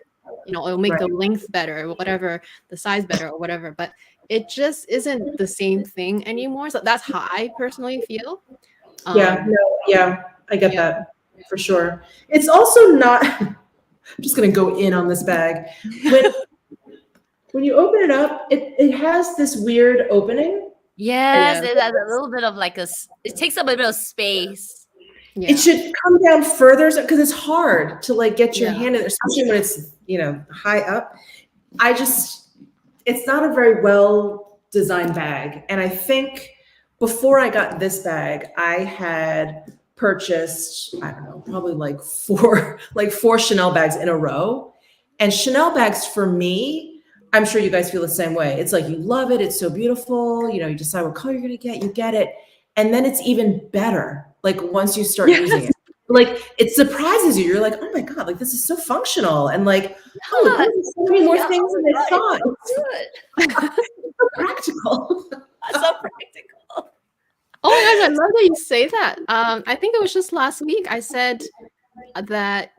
it'll make the length better, or whatever, the size better or whatever, but it just isn't the same thing anymore. So that's how I personally feel. Yeah, I get that for sure. It's also not, I'm just going to go in on this bag. When you open it up, it has this weird opening. Yes, it has a little bit of like it takes up a bit of space. Yeah. It should come down further because it's hard to like get your hand in, especially when it's, high up. It's not a very well designed bag. And I think before I got this bag, I had purchased, I don't know, probably like four Chanel bags in a row. And Chanel bags for me, I'm sure you guys feel the same way. It's like you love it. It's so beautiful. You decide what color you're going to get, you get it. And then it's even better. Like once you start using it, like it surprises you. You're like, oh my God, like this is so functional. And like, there's so many more things than I thought. It's so practical. So practical. Oh my gosh, I love that you say that. I think it was just last week I said that,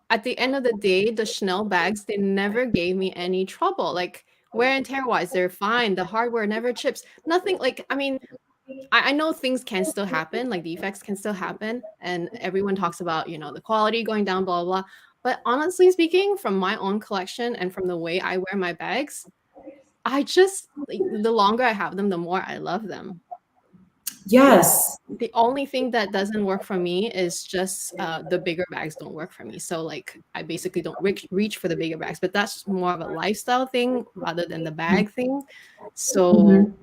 at the end of the day, the Chanel bags, they never gave me any trouble. Like wear and tear wise, they're fine. The hardware never chips. Nothing like, I mean, I know things can still happen, like defects can still happen. And everyone talks about, the quality going down, blah, blah, blah. But honestly speaking, from my own collection and from the way I wear my bags, the longer I have them, the more I love them. Yes. The only thing that doesn't work for me is just the bigger bags don't work for me. So like I basically don't reach for the bigger bags, but that's more of a lifestyle thing rather than the bag thing. So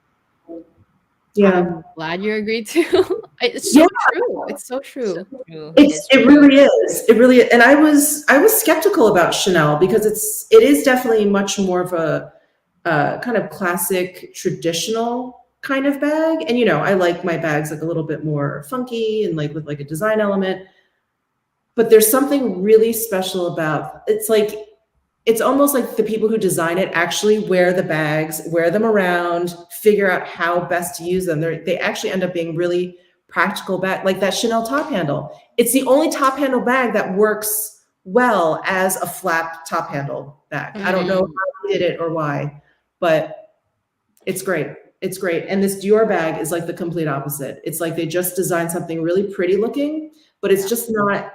I'm glad you agreed too. It's so true. It's so true. It really is. It really is. And I was skeptical about Chanel because it is definitely much more of a kind of classic traditional kind of bag. And, I like my bags like a little bit more funky and like with like a design element, but there's something really special about, it's almost like the people who design it actually wear the bags, wear them around, figure out how best to use them. They actually end up being really practical bag, like that Chanel top handle. It's the only top handle bag that works well as a flap top handle bag. I don't know how they did it or why, but it's great. It's great. And this Dior bag is like the complete opposite. It's like they just designed something really pretty looking, but it's just not,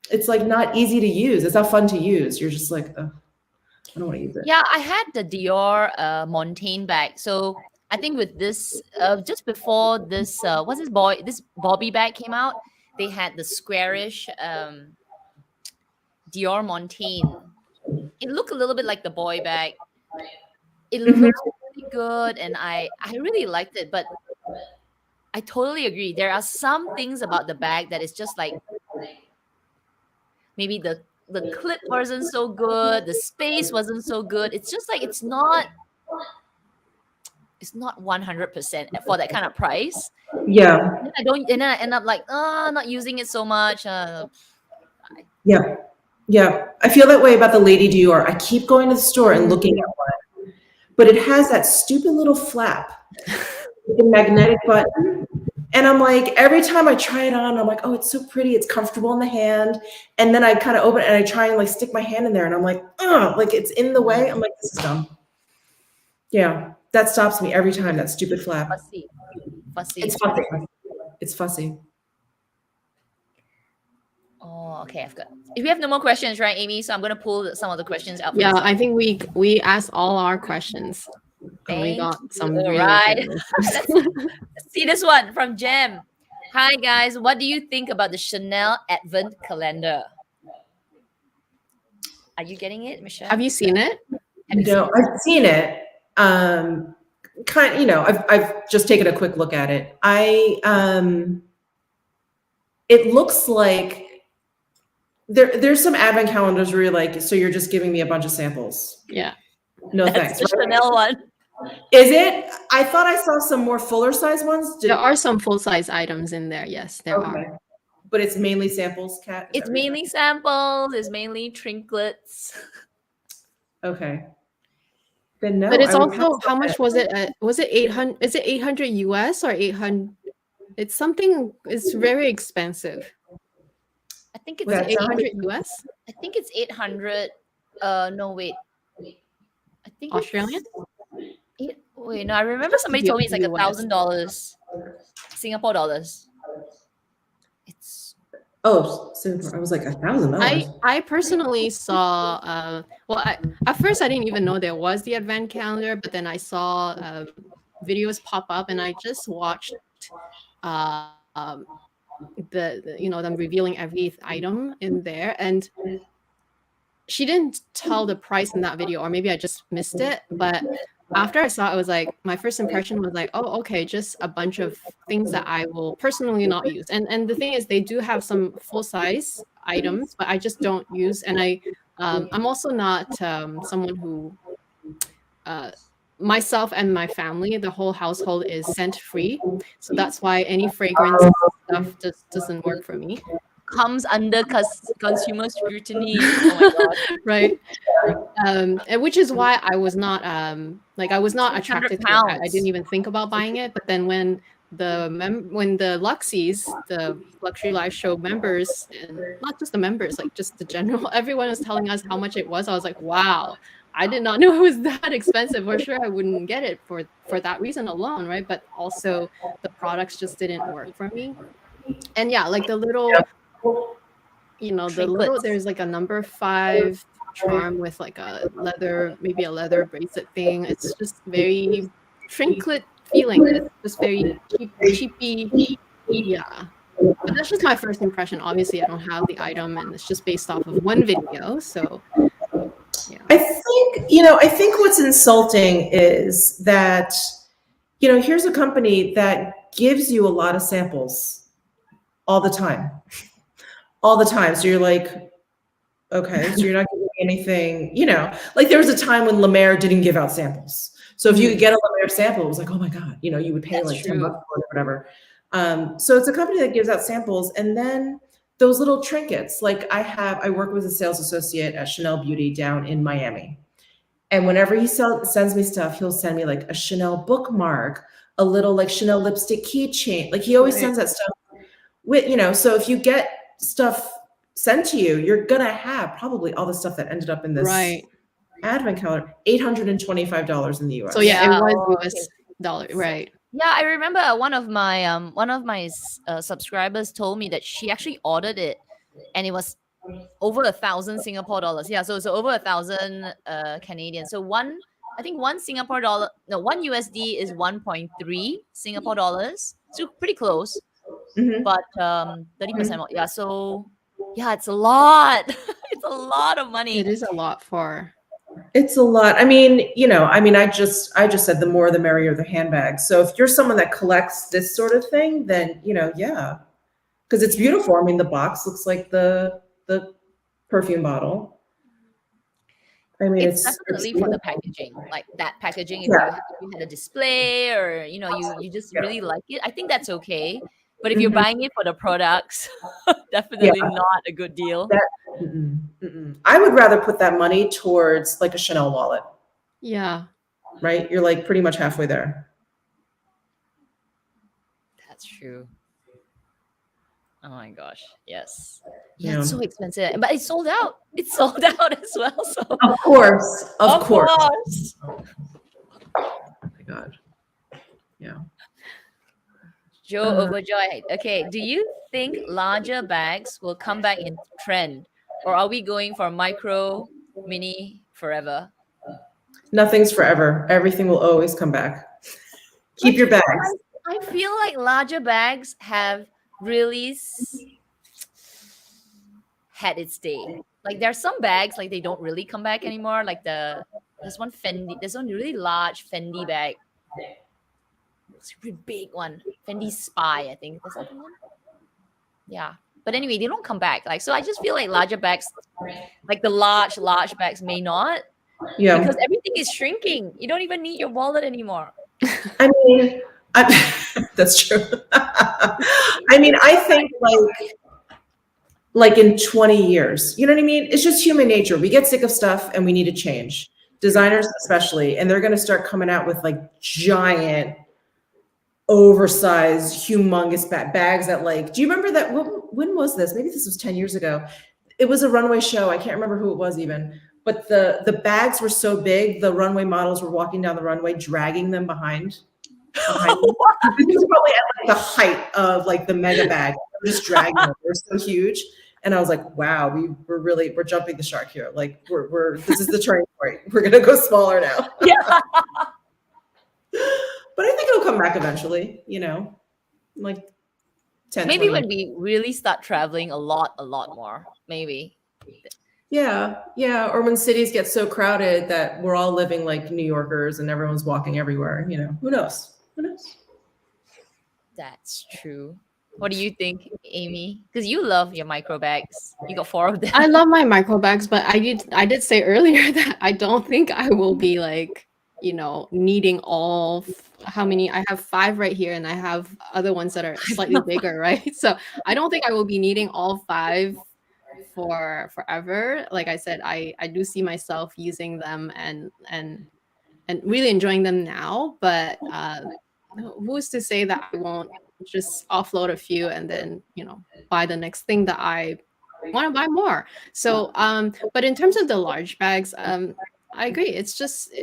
it's like not easy to use. It's not fun to use. You're just like, oh, I don't want to use it. Yeah, I had the Dior Montaigne bag. So I think with this, just before this, this Bobby bag came out, they had the squarish Dior Montaigne. It looked a little bit like the boy bag. It looks really good, and I really liked it. But I totally agree. There are some things about the bag that is just like maybe the clip wasn't so good, the space wasn't so good. It's just like it's not 100% for that kind of price. Yeah. And then I end up like, not using it so much. Yeah. I feel that way about the Lady Dior. I keep going to the store and looking at one, but it has that stupid little flap the magnetic button. And I'm like, every time I try it on, I'm like, oh, it's so pretty. It's comfortable in the hand. And then I kind of open it and I try and like stick my hand in there and I'm like, oh, like it's in the way. I'm like, this is dumb. Yeah, that stops me every time, that stupid flap. Fussy. Fussy. It's fussy. It's fussy. Oh, okay. I've got. If we have no more questions, right, Amy? So I'm gonna pull some of the questions out. Yeah, I think we asked all our questions. And we got some really right. good Let's see this one from Jem. Hi guys, what do you think about the Chanel Advent calendar? Are you getting it, Michelle? Have you seen it? No, I've seen it. I've just taken a quick look at it. It looks like there's some advent calendars where you're like, so you're just giving me a bunch of samples. Yeah. No, That's thanks. the Chanel one. Is it? I thought I saw some more fuller size ones. There are some full size items in there. Yes, there are. But it's mainly samples, Kat? It's mainly samples. It's mainly trinkets. Okay. Then no. But it's also, how much was it? Was it 800? Is it 800 US or 800? It's something. It's very expensive. I think it's Was it 800 US. I think it's 800. No, wait. I think Australian. Wait, no. I remember somebody told me it's like $1,000 Singapore dollars. It's Singapore. I was like $1,000. I personally saw. At first I didn't even know there was the advent calendar, but then I saw videos pop up, and I just watched them revealing every item in there, and she didn't tell the price in that video, or maybe I just missed it. But after I saw it, I was like, my first impression was like, oh, okay, just a bunch of things that I will personally not use. And the thing is, they do have some full size items, but I just don't use. And I'm also not someone who, myself and my family, the whole household is scent free. So that's why any fragrance stuff just doesn't work for me. comes under consumer scrutiny. Oh my god! Right. And which is why I was not attracted to it. I didn't even think about buying it. But then when the Luxees, the luxury live show members, and not just the members, like just the general, everyone was telling us how much it was. I was like, wow, I did not know it was that expensive. For sure, I wouldn't get it for that reason alone, right? But also the products just didn't work for me. And yeah, like the little, there's like a number 5 charm with like maybe a leather bracelet thing. It's just very trinket feeling. It's just very cheapy. Yeah. But that's just my first impression. Obviously, I don't have the item, and it's just based off of one video. So yeah. I think what's insulting is that, here's a company that gives you a lot of samples all the time. So you're like, okay, so you're not giving me anything, like there was a time when La Mer didn't give out samples. So if you could get a La Mer sample, it was like, oh my God, you would pay like $10 for it or whatever. So it's a company that gives out samples, and then those little trinkets. Like I work with a sales associate at Chanel Beauty down in Miami. And whenever he sends me stuff, he'll send me like a Chanel bookmark, a little like Chanel lipstick keychain. Like he always sends that stuff with, so if you get stuff sent to you, you're gonna have probably all the stuff that ended up in this advent calendar. $825 in the US. So yeah, it was US dollar, right? Yeah, I remember one of my subscribers told me that she actually ordered it, and it was over 1,000 Singapore dollars. Yeah, so over 1,000 Canadian. So one Singapore dollar, no, one USD is 1.3 Singapore dollars. So pretty close. Mm-hmm. But 30% more. Yeah, so yeah, it's a lot. It's a lot of money. It is a lot for. It's a lot. I mean, I just said the more the merrier the handbag. So if you're someone that collects this sort of thing, then yeah, because it's beautiful. I mean, the box looks like the perfume bottle. I mean, it's definitely for the packaging, like that packaging. If you had a display, or you just really like it, I think that's okay. But if you're buying it for the products, definitely not a good deal. I would rather put that money towards like a Chanel wallet. Yeah. Right? You're like pretty much halfway there. That's true. Oh my gosh. Yes. Yeah. Yeah, it's so expensive. But it's sold out. It's sold out as well. So Of course. Of course. course. Oh my God. Yeah. Joe overjoyed. Okay. Do you think larger bags will come back in trend? Or are we going for micro, mini forever? Nothing's forever. Everything will always come back. Keep your bags. I feel like larger bags have really had its day. Like there are some bags like they don't really come back anymore. Like there's one really large Fendi bag. It's a really big one. Fendi Spy, I think. Is that the one? Yeah. But anyway, they don't come back. Like so I just feel like larger bags, like the large bags may not. Yeah. Because everything is shrinking. You don't even need your wallet anymore. I mean, that's true. I mean, I think like in 20 years, you know what I mean? It's just human nature. We get sick of stuff and we need to change. Designers especially, and they're going to start coming out with like giant, oversized, humongous bags that like, do you remember that? When was this? Maybe this was 10 years ago. It was a runway show. I can't remember who it was even. But the bags were so big, the runway models were walking down the runway, dragging them behind. This is probably at like the height of like the mega bag. Just dragging them. They're so huge. And I was like, wow, we're jumping the shark here. Like this is the turning point. We're gonna go smaller now. Yeah. But I think it'll come back eventually, you know, like 10, maybe 20 when we really start traveling a lot more, maybe. Yeah. Or when cities get so crowded that we're all living like New Yorkers and everyone's walking everywhere, you know, who knows? That's true. What do you think, Amy? Because you love your micro bags. You got 4 of them. I love my micro bags, but I did say earlier that I don't think I will be like, you know, needing all how many. I have 5 right here and I have other ones that are slightly bigger, right? So I don't think I will be needing all 5 for forever. Like I said, I do see myself using them and really enjoying them now, but who's to say that I won't just offload a few and then, you know, buy the next thing that I want to buy more. So but in terms of the large bags, I agree. It's just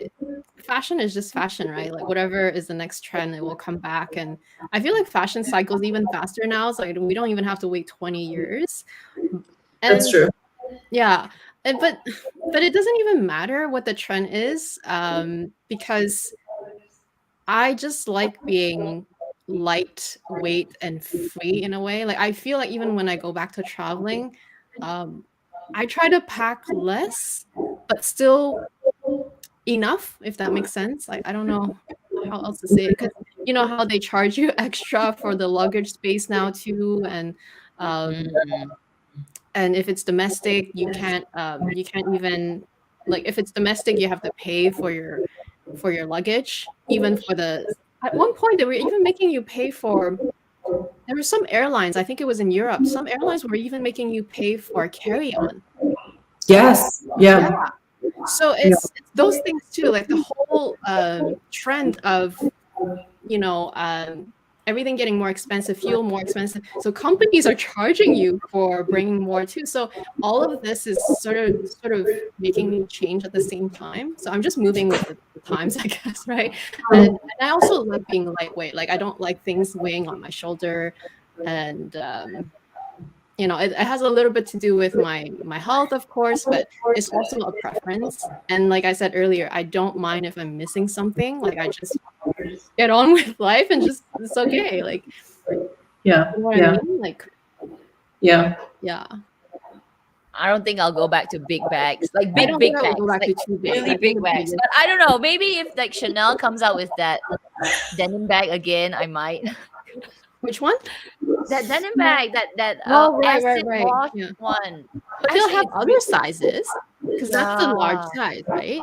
fashion is just fashion, right? Like whatever is the next trend, it will come back. And I feel like fashion cycles even faster now. It's like we don't even have to wait 20 years. That's true. Yeah. But it doesn't even matter what the trend is, because I just like being lightweight and free in a way. Like I feel like even when I go back to traveling, I try to pack less, but still enough, if that makes sense. Like I don't know how else to say it, because you know how they charge you extra for the luggage space now too, and and if it's domestic, you can't even, like if it's domestic, you have to pay for your luggage. Even for at one point they were even making you pay for. There were some airlines, I think it was in Europe. Some airlines were even making you pay for carry-on. Yes. Yeah. So it's those things too, like the whole trend of, you know, everything getting more expensive, fuel more expensive. So companies are charging you for bringing more too. So all of this is sort of making me change at the same time. So I'm just moving with the times, I guess, right? And I also like being lightweight. Like I don't like things weighing on my shoulder, and you know, it has a little bit to do with my health, of course, but it's also a preference. And like I said earlier, I don't mind if I'm missing something. Like I just get on with life and just, it's okay. Like, yeah, you know what I mean? Like, yeah. I don't think I'll go back to big bags, like big bags, like really big bags. But I don't know. Maybe if like Chanel comes out with that denim bag again, I might. Which one? That denim bag, that right. wash Yeah. one. But they'll have other sizes, because that's the large size, right?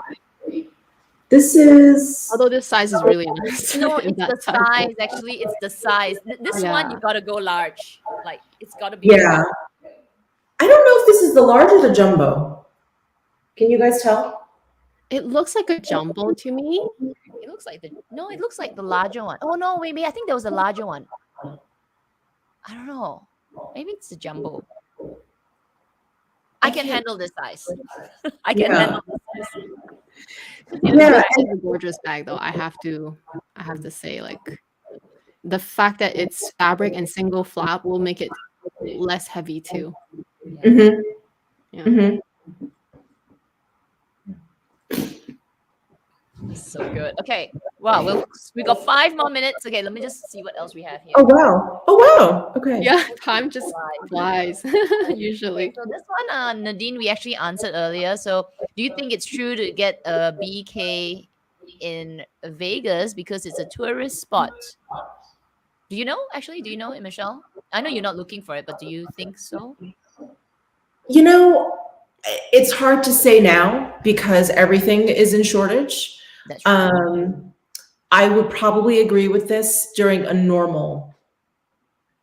This is. Although this size is really nice. No, it's the size. Actually, it's the size. This one you gotta go large. Like it's gotta be. Yeah. I don't know if this is the large or the jumbo. Can you guys tell? It looks like a jumbo to me. It looks like it looks like the larger one. Oh no, maybe I think there was a larger one. I don't know. Maybe it's the jumbo. I can handle this size. I can handle this size. This is a gorgeous bag, though. I have to say, like, the fact that it's fabric and single flap will make it less heavy too. Mm-hmm. Yeah. Mm-hmm. So good. Okay. Wow. We got 5 more minutes. Okay. Let me just see what else we have here. Oh wow. Oh wow. Okay. Yeah, time just flies usually. Okay, so this one, Nadine, we actually answered earlier. So, do you think it's true to get a BK in Vegas because it's a tourist spot? Do you know? Actually, do you know it, Michelle? I know you're not looking for it, but do you think so? You know, it's hard to say now because everything is in shortage. That's true. I would probably agree with this during a normal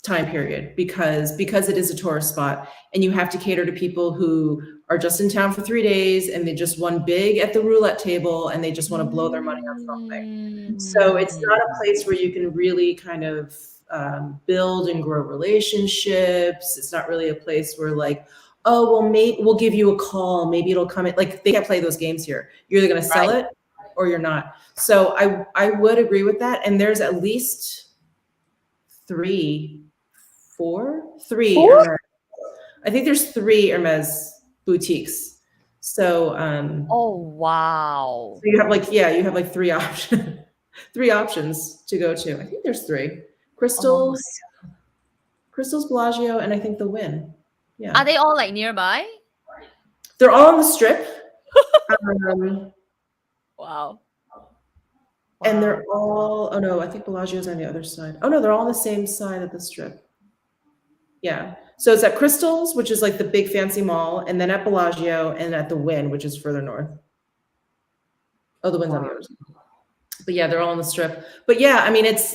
time period because it is a tourist spot and you have to cater to people who are just in town for 3 days and they just won big at the roulette table and they just want to blow their money on something. So it's not a place where you can really kind of build and grow relationships. It's not really a place where like, oh, well, maybe we'll give you a call. Maybe it'll come in. Like they can't play those games here. You're either going to sell it or you're not. So I would agree with that. And there's at least three. Hermes. I think there's 3 Hermes boutiques. So oh wow. So you have like 3 options. 3 options to go to. I think there's 3. Crystals, Bellagio, and I think the Wynn. Yeah. Are they all like nearby? They're all on the Strip. Wow. And they're all, oh no, I think Bellagio's on the other side. Oh no, they're all on the same side of the Strip. Yeah. So it's at Crystals, which is like the big fancy mall, and then at Bellagio and at the Wynn, which is further north. Oh, the Wynn's on the other side. But yeah, they're all on the Strip. But yeah, I mean, it's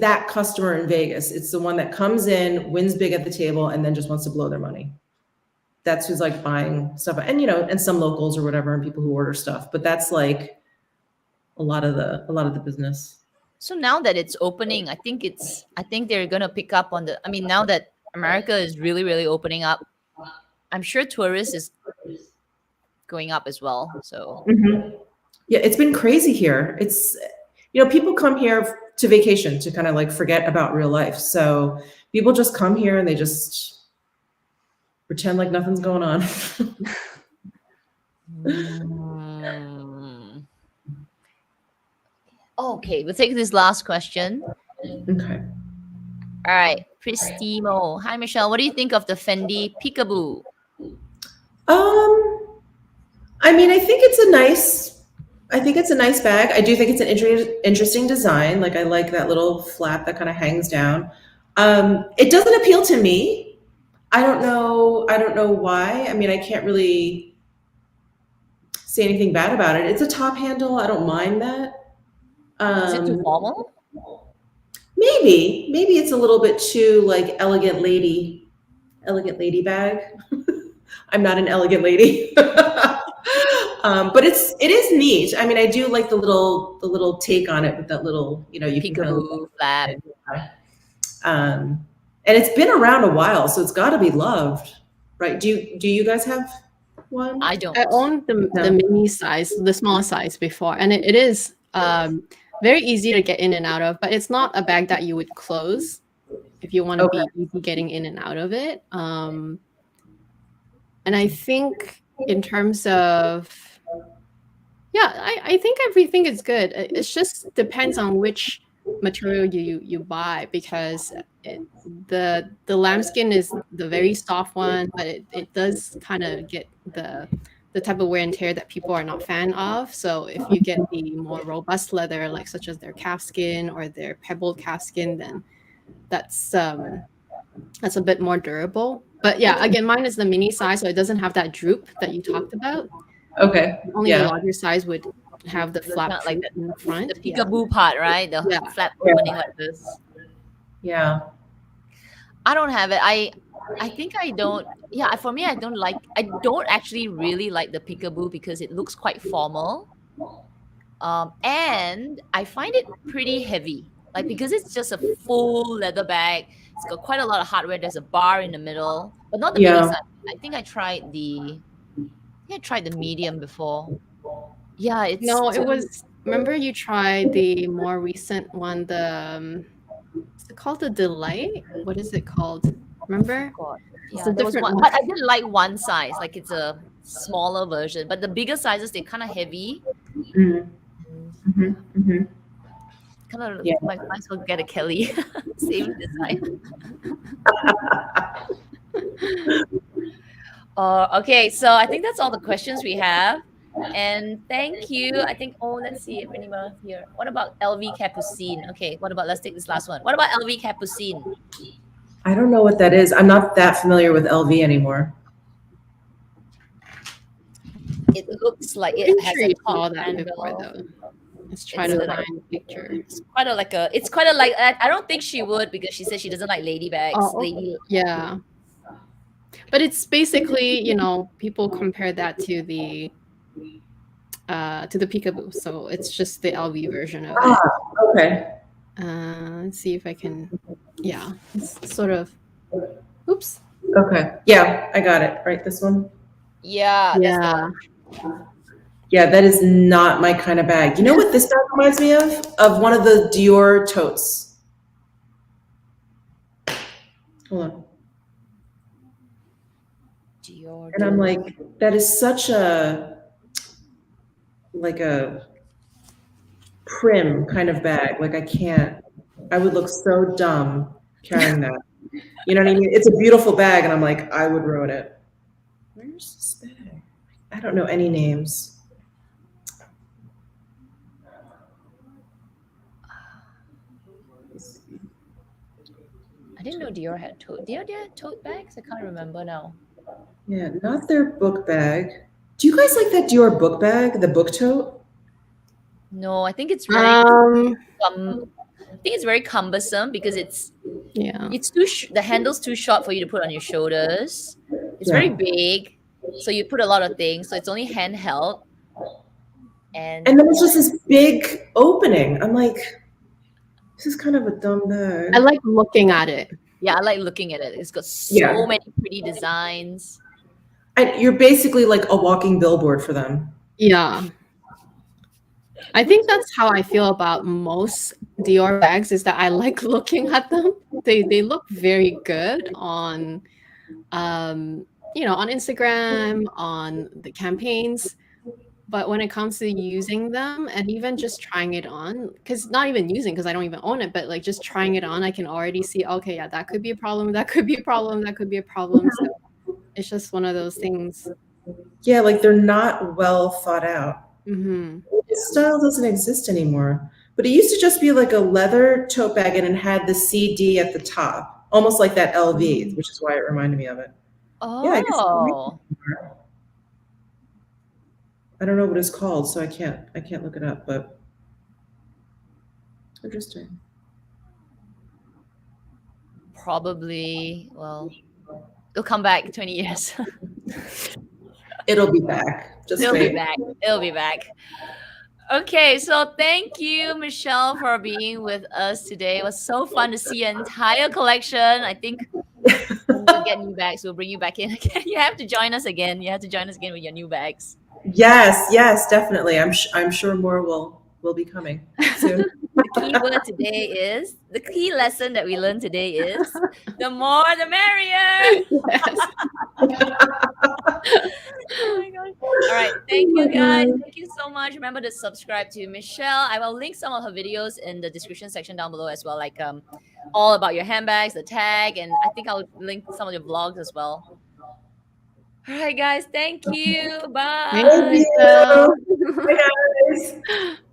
that customer in Vegas. It's the one that comes in, wins big at the table, and then just wants to blow their money. That's who's like buying stuff, and and some locals or whatever, and people who order stuff. But that's like a lot of the business. So now that it's opening, I think they're gonna pick up on the. I mean, now that America is really, really opening up, I'm sure tourists is going up as well. So yeah, it's been crazy here. It's people come here to vacation to kind of like forget about real life. So people just come here and they just pretend like nothing's going on. Okay, we'll take this last question. Okay. All right, Pristimo. Hi, Michelle. What do you think of the Fendi Peekaboo? I mean, I think it's a nice bag. I do think it's an interesting design. Like I like that little flap that kind of hangs down. It doesn't appeal to me. I don't know why. I mean, I can't really say anything bad about it. It's a top handle. I don't mind that. Is it too formal? Maybe it's a little bit too like elegant lady bag. I'm not an elegant lady. But it is neat. I mean, I do like the little take on it with that little, you can kind of flap. And it's been around a while, so it's got to be loved, right? Do you guys have one? I don't. I owned the mini size, the small size before, and it is very easy to get in and out of, but it's not a bag that you would close if you want to be easy getting in and out of it. And I think in terms of, I think everything is good. It just depends on which material you buy, because the lambskin is the very soft one, but it does kind of get the type of wear and tear that people are not fan of. So if you get the more robust leather, like such as their calfskin or their pebbled calfskin, then that's a bit more durable. But yeah, again, mine is the mini size, so it doesn't have that droop that you talked about. Okay. Only the larger size would have the flap like in the front. The peekaboo part, right? The flap opening like this. Yeah. I don't have it. I think I don't. Yeah, for me, I don't actually really like the peekaboo because it looks quite formal. And I find it pretty heavy. like because it's just a full leather bag. It's got quite a lot of hardware. There's a bar in the middle, but not the biggest size. I think I tried the medium before. Yeah, it's No, it was. Remember, you tried the more recent one. Is it called the Delight? What is it called? Remember? God. It's Yeah, a there was different one, one. but I didn't like one size. Like it's a smaller version, but the bigger sizes they're kind of heavy. Kind of, might as well get a Kelly. Same design. Okay, so I think that's all the questions we have. And thank you. I think, let's see if anyone here. What about LV Capucine? Okay, let's take this last one. What about LV Capucine? I don't know what that is. I'm not that familiar with LV anymore. It looks like I'm it has sure a you top saw that handle. before, though. Let's try to find a picture. It's quite a like I don't think she would, because she said she doesn't like lady bags. Oh, yeah. But it's basically, people compare that to the Peekaboo, so it's just the LV version of it. Okay. Let's see if I can. Yeah, it's sort of. Oops. Okay. Yeah, I got it. Right, this one. Yeah. Yeah. That's the one. Yeah, that is not my kind of bag. You know what this bag reminds me of? Of one of the Dior totes. Hold on. Dior. And I'm like, that is such a prim kind of bag. Like I would look so dumb carrying that. You know what I mean? It's a beautiful bag, and I'm like, I would ruin it. Where's this bag? I don't know any names. I didn't know Dior had tote. Dior had tote bags? I can't remember now. Yeah, not their book bag. Do you guys like that Dior book bag, the book tote? No, I think it's very very cumbersome, because it's too the handle's too short for you to put on your shoulders. It's very big, so you put a lot of things. So it's only handheld, and then it's just this big opening. I'm like, this is kind of a dumb bag. I like looking at it. Yeah, I like looking at it. It's got so many pretty designs. And you're basically like a walking billboard for them. Yeah. I think that's how I feel about most Dior bags, is that I like looking at them. They look very good on on Instagram, on the campaigns. But when it comes to using them and even just trying it on, because not even using, because I don't even own it, but like just trying it on, I can already see, okay, yeah, that could be a problem, that could be a problem, that could be a problem. So it's just one of those things. Yeah, like they're not well thought out. Mm-hmm. This style doesn't exist anymore. But it used to just be like a leather tote bag, and it had the CD at the top, almost like that LV, which is why it reminded me of it. Oh. Yeah, I don't know what it's called, so I can't look it up, but interesting. Probably, it'll come back 20 years. It'll be back. It'll be back. Okay, so thank you, Michelle, for being with us today. It was so fun to see your entire collection. I think when we get new bags, we'll bring you back in again. You have to join us again. You have to join us again with your new bags. Yes, definitely. I'm sure more will be coming soon. The key lesson that we learned today is the more the merrier. Yes. Oh my gosh. All right. Thank you, guys. Thank you so much. Remember to subscribe to Michelle. I will link some of her videos in the description section down below as well, like all about your handbags, the tag, and I think I'll link some of your vlogs as well. All right, guys. Thank you. Bye. Thank you. Bye, guys.